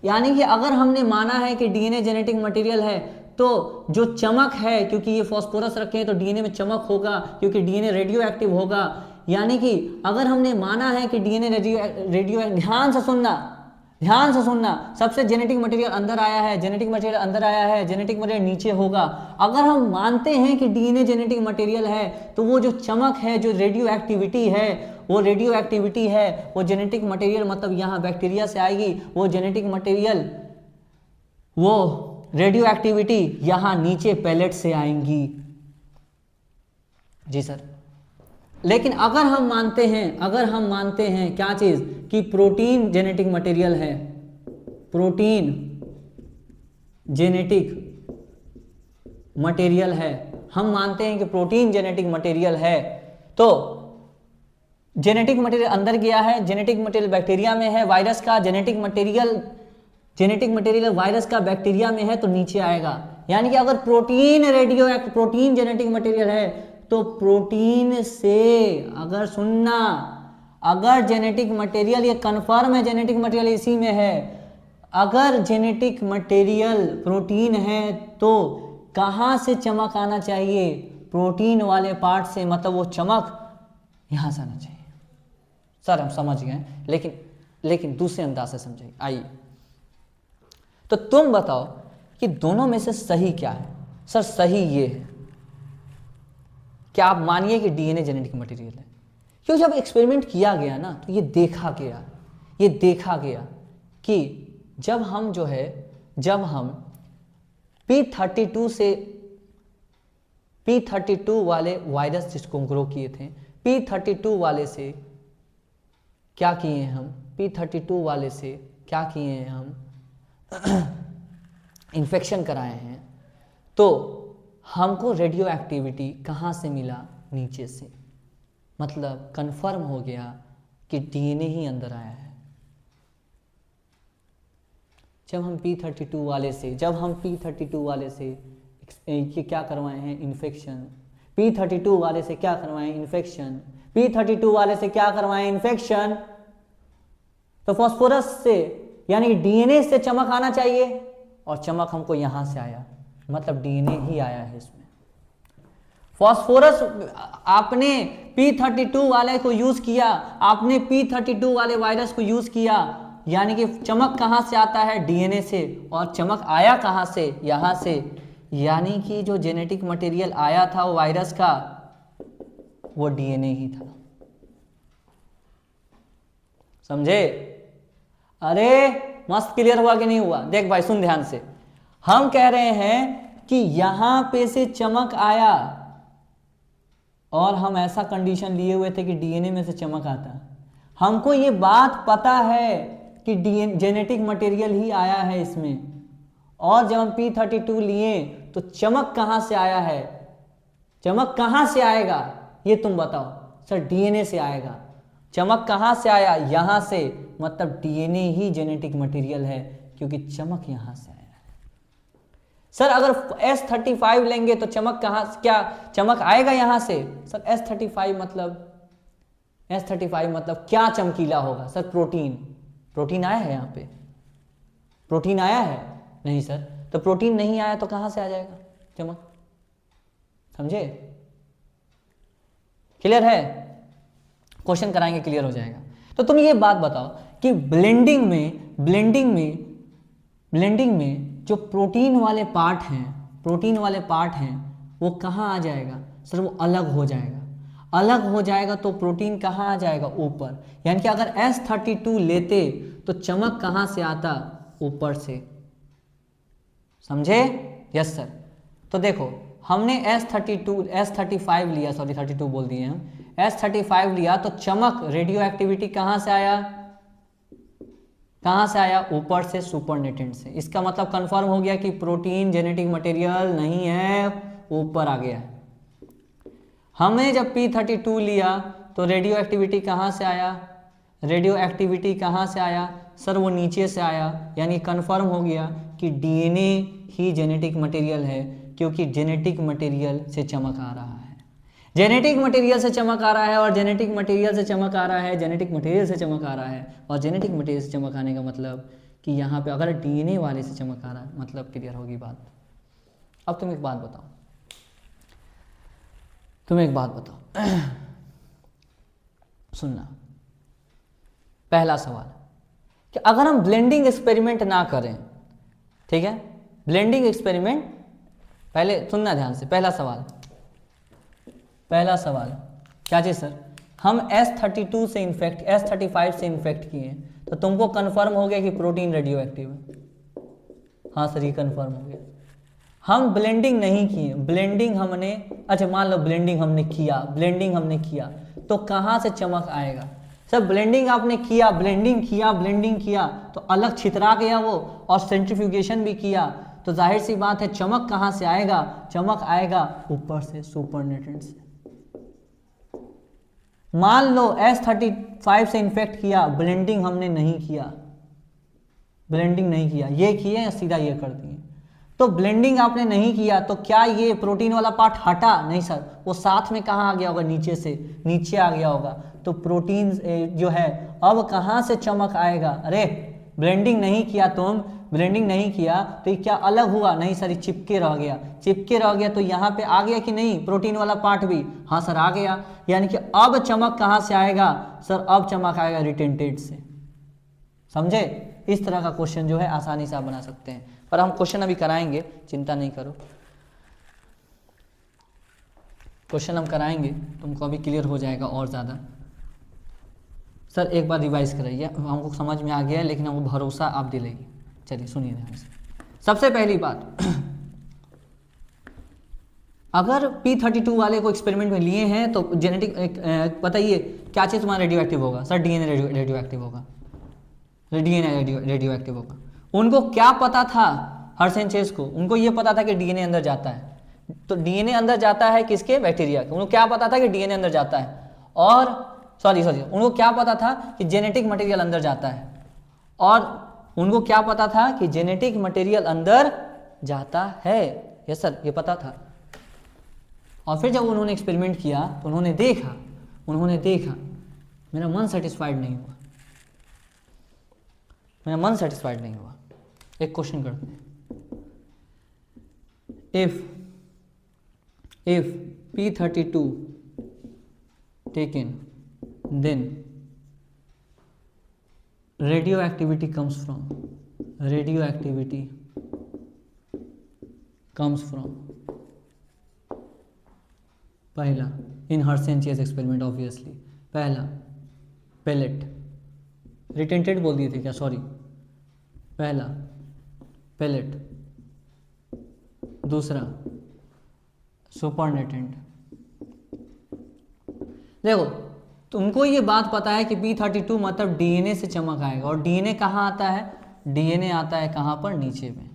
यानी कि अगर हमने माना है कि डीएनए जेनेटिक मटेरियल है, तो जो चमक है, क्योंकि ये फास्फोरस रखे हैं तो डीएनए में चमक होगा, क्योंकि डीएनए रेडियो एक्टिव होगा। यानी कि अगर हमने माना है कि डीएनए रेडियो, ध्यान से सुनना, सबसे जेनेटिक मटेरियल अंदर आया है, जेनेटिक मटेरियल अंदर आया है, जेनेटिक मटेरियल नीचे होगा। अगर हम मानते हैं कि डीएनए जेनेटिक मटेरियल है, तो वो जो चमक है, जो रेडियो एक्टिविटी है, वो रेडियो एक्टिविटी है, वो जेनेटिक मटेरियल मतलब यहाँ बैक्टीरिया से आएगी, वो जेनेटिक मटेरियल, वो रेडियो एक्टिविटी यहाँ नीचे पैलेट से आएंगी। जी सर। लेकिन अगर हम मानते हैं क्या चीज, कि प्रोटीन जेनेटिक मटेरियल है, प्रोटीन जेनेटिक मटेरियल है, हम मानते हैं कि प्रोटीन जेनेटिक मटेरियल है, तो जेनेटिक मटेरियल अंदर गया है, जेनेटिक मटेरियल बैक्टीरिया में है, वायरस का जेनेटिक मटेरियल वायरस का बैक्टीरिया में है, तो नीचे आएगा। यानी कि अगर प्रोटीन जेनेटिक मटेरियल है, तो प्रोटीन से, अगर जेनेटिक मटेरियल, ये कंफर्म है जेनेटिक मटेरियल इसी में है, अगर जेनेटिक मटेरियल प्रोटीन है, तो कहां से चमक आना चाहिए, प्रोटीन वाले पार्ट से, मतलब वो चमक यहां से आना चाहिए। सर हम समझ गए, लेकिन दूसरे अंदाज से समझिए। आइए, तो तुम बताओ कि दोनों में से सही क्या है। सर सही ये है, क्या आप मानिए कि डीएनए जेनेटिक मटेरियल है, क्यों जब एक्सपेरिमेंट किया गया ना, तो ये देखा गया कि जब हम P32 वाले वायरस जिसको ग्रो किए थे, P32 वाले से क्या किए हम, इन्फेक्शन कराए हैं, तो हमको रेडियो एक्टिविटी कहाँ से मिला, नीचे से। मतलब कंफर्म हो गया कि डीएनए ही अंदर आया है। जब हम P32 वाले से ये क्या करवाए हैं, इन्फेक्शन, P32 वाले से क्या करवाएं, इन्फेक्शन, तो फास्फोरस से, यानी डीएनए से चमक आना चाहिए, और चमक हमको यहां से आया, मतलब डीएनए ही आया है इसमें। फास्फोरस आपने P32 वाले को यूज किया, आपने P32 वाले वायरस को यूज किया, यानी कि चमक कहां से आता है, डीएनए से, और चमक आया कहां से, यहां से। यानी कि जो जेनेटिक मटेरियल आया था वो वायरस का, वो डीएनए ही था। समझे? अरे मस्त क्लियर हुआ कि नहीं हुआ? देख भाई सुन ध्यान से, हम कह रहे हैं कि यहां पे से चमक आया, और हम ऐसा कंडीशन लिए हुए थे कि डीएनए में से चमक आता। हमको ये बात पता है कि जेनेटिक मटेरियल ही आया है इसमें, और जब हम P32 लिए तो चमक कहां से आया है, चमक कहां से आएगा ये तुम बताओ। सर डीएनए से आएगा। चमक कहां से आया, यहां से, मतलब डीएनए ही जेनेटिक मटेरियल है, क्योंकि चमक यहां से आया है। सर अगर S35 लेंगे तो चमक कहां, क्या चमक आएगा यहां से? सर S35 मतलब क्या चमकीला होगा? सर प्रोटीन आया है, यहाँ पे प्रोटीन आया है? नहीं सर, तो प्रोटीन नहीं आया तो कहां से आ जाएगा चमक? समझे? क्लियर है? क्वेश्चन कराएंगे, क्लियर हो जाएगा। तो तुम ये बात बताओ कि ब्लेंडिंग में जो प्रोटीन वाले पार्ट हैं वो कहाँ आ जाएगा? सर वो अलग हो जाएगा, तो प्रोटीन कहाँ आ जाएगा? ऊपर। यानी कि अगर S32 लेते तो चमक कहाँ से आता? ऊपर से, समझे? Yes sir. तो देखो हमने S35 लिया, सॉरी 32 बोल दिए हम, S35 लिया तो चमक रेडियो एक्टिविटी कहाँ से आया, कहाँ से आया? ऊपर से, सुपरनेटेंट से। इसका मतलब कंफर्म हो गया कि प्रोटीन जेनेटिक मटेरियल नहीं है, ऊपर आ गया है। हमने जब P32 लिया तो रेडियो एक्टिविटी कहाँ से आया, रेडियो एक्टिविटी कहाँ से आया सर? वो नीचे से आया, यानी कंफर्म हो गया कि डीएनए ही जेनेटिक मटेरियल है, क्योंकि जेनेटिक मटेरियल से चमक आ रहा है, जेनेटिक मटेरियल से चमक आ रहा है, और जेनेटिक मटेरियल से चमक आ रहा है, जेनेटिक मटेरियल से चमक आ रहा है, और जेनेटिक मटेरियल से चमक आने का मतलब कि यहाँ पे अगर डीएनए वाले से चमक आ रहा है, मतलब क्लियर होगी बात। अब तुम एक बात बताओ, सुनना, पहला सवाल कि अगर हम ब्लेंडिंग एक्सपेरिमेंट ना करें, ठीक है, ब्लेंडिंग एक्सपेरिमेंट, पहले सुनना ध्यान से, पहला सवाल क्या चीज सर? हम S35 से इन्फेक्ट किए तो तुमको कंफर्म हो गया कि प्रोटीन रेडियो एक्टिव है? हाँ सर, ये कंफर्म हो गया। हम ब्लेंडिंग नहीं किए, ब्लेंडिंग हमने, अच्छा मान लो ब्लेंडिंग हमने किया तो कहाँ से चमक आएगा सर? ब्लेंडिंग आपने किया, ब्लेंडिंग किया तो अलग छितरा गया वो, और सेंट्रीफ्यूगेशन भी किया, तो जाहिर सी बात है चमक कहाँ से आएगा? चमक आएगा ऊपर से, सुपरनेटेंट से। मान लो S35 से इन्फेक्ट किया, ब्लेंडिंग हमने नहीं किया, ये किए या सीधा ये कर दिए। तो ब्लेंडिंग आपने नहीं किया तो क्या ये प्रोटीन वाला पार्ट हटा? नहीं सर, वो साथ में कहाँ आ गया होगा? नीचे से, नीचे आ गया होगा। तो प्रोटीन जो है अब कहाँ से चमक आएगा? अरे ब्लेंडिंग नहीं किया तो ये क्या अलग हुआ? नहीं सर, ये चिपके रह गया तो यहाँ पे आ गया कि नहीं प्रोटीन वाला पार्ट भी? हाँ सर, आ गया। यानी कि अब चमक कहाँ से आएगा सर? अब चमक आएगा रिटेंटेड से, समझे? इस तरह का क्वेश्चन जो है आसानी से आप बना सकते हैं, पर हम क्वेश्चन अभी कराएंगे, चिंता नहीं करो, क्वेश्चन हम कराएंगे, तुमको अभी क्लियर हो जाएगा और ज़्यादा। सर एक बार रिवाइज कराइए, हमको समझ में आ गया है, लेकिन हमको भरोसा आप दिलाइए। चलिए सुनिए ध्यान से। सबसे पहली बात, अगर P32 वाले को एक्सपेरिमेंट में लिए हैं तो जेनेटिक, बताइए क्या चीज़ तुम्हारा रेडियो एक्टिव होगा? सर डीएनए रेडियो एक्टिव होगा, रेडियो एक्टिव होगा। उनको क्या पता था? हर्शेनचेस को उनको ये पता था कि डीएनए अंदर जाता है, तो डीएनए अंदर जाता है किसके? बैक्टीरिया के। उनको क्या पता था कि डीएनए अंदर जाता है, और सॉरी उनको क्या पता था कि जेनेटिक मटेरियल अंदर जाता है, और उनको क्या पता था कि जेनेटिक मटेरियल अंदर जाता है। यस सर, ये पता था। और फिर जब उन्होंने एक्सपेरिमेंट किया तो उन्होंने देखा मेरा मन सेटिस्फाइड नहीं हुआ। एक क्वेश्चन करते हैं, if P32 taken, then radioactivity comes from पहला, इन हर्शेनचेस एक्सपेरिमेंट ऑब्वियसली, पहला पेलेट, रिटेंटेड बोल दिए थे क्या? सॉरी, पहला पेलेट, दूसरा सुपरनेटेंट। देखो तुमको ये बात पता है कि P32 मतलब डीएनए से चमक आएगा, और डीएनए कहाँ आता है? डीएनए आता है कहाँ पर? नीचे में,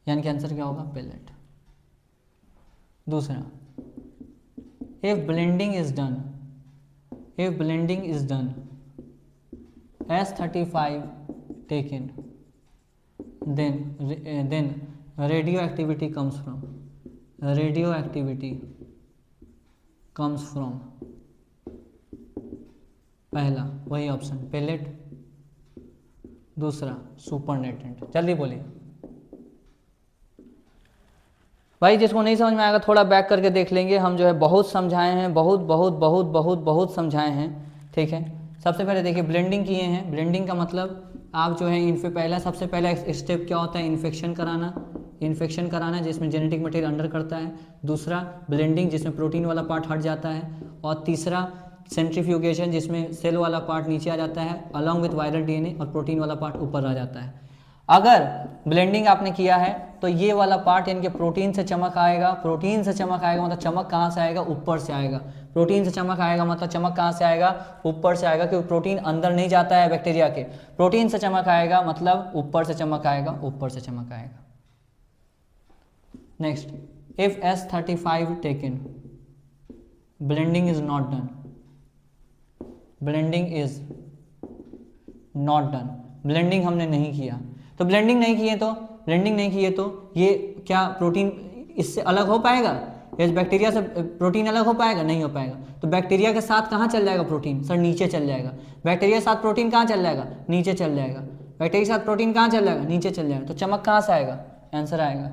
यानी कि आंसर क्या होगा? पेलेट। दूसरा, if blending is done S35 taken, then radioactivity comes from पहला वही ऑप्शन पेलेट, दूसरा सुपरनेटेंट। जल्दी बोलिए भाई, जिसको नहीं समझ में आएगा थोड़ा बैक करके देख लेंगे। हम जो है बहुत समझाए हैं, बहुत समझाए हैं, ठीक है। सबसे पहले देखिए ब्लेंडिंग किए हैं। ब्लेंडिंग का मतलब आप जो है सबसे पहला स्टेप क्या होता है? इन्फेक्शन कराना जिसमें जेनेटिक मटेरियल अंडर करता है। दूसरा ब्लेंडिंग जिसमें प्रोटीन वाला पार्ट हट जाता है, और तीसरा सेंट्रीफ्यूगेशन जिसमें सेल वाला पार्ट नीचे आ जाता है अलॉन्ग विथ वायरल डीएनए, और प्रोटीन वाला पार्ट ऊपर आ जाता है। अगर ब्लेंडिंग आपने किया है तो ये वाला पार्ट यानी कि प्रोटीन से चमक आएगा, प्रोटीन से चमक आएगा मतलब चमक कहाँ से आएगा, ऊपर से आएगा। प्रोटीन से चमक आएगा मतलब चमक कहाँ से आएगा, ऊपर से आएगा, क्योंकि प्रोटीन अंदर नहीं जाता है बैक्टीरिया के। प्रोटीन से चमक आएगा मतलब ऊपर से चमक आएगा, ऊपर से चमक आएगा। Next, if S35 taken, blending is not done, blending is not done, blending हमने नहीं किया। तो ब्लेंडिंग नहीं किए तो ये क्या प्रोटीन इससे अलग हो पाएगा, इस बैक्टीरिया से प्रोटीन अलग हो पाएगा, नहीं हो पाएगा। तो बैक्टीरिया के साथ कहाँ चल जाएगा प्रोटीन, सर नीचे चल जाएगा। बैक्टीरिया के साथ प्रोटीन कहाँ चल जाएगा, नीचे चल जाएगा। बैक्टीरिया के साथ प्रोटीन कहाँ चल जाएगा, नीचे चल जाएगा। तो चमक कहाँ से आएगा, आंसर आएगा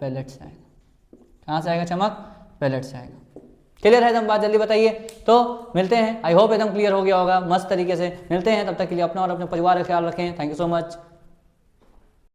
पैलेट से आएगा। कहाँ से आएगा चमक, पैलेट से आएगा। क्लियर है एकदम बात, जल्दी बताइए। तो मिलते हैं, आई होप एकदम क्लियर हो गया होगा मस्त तरीके से। मिलते हैं, तब तक के लिए अपना और अपने परिवार का ख्याल रखें। Thank you so much.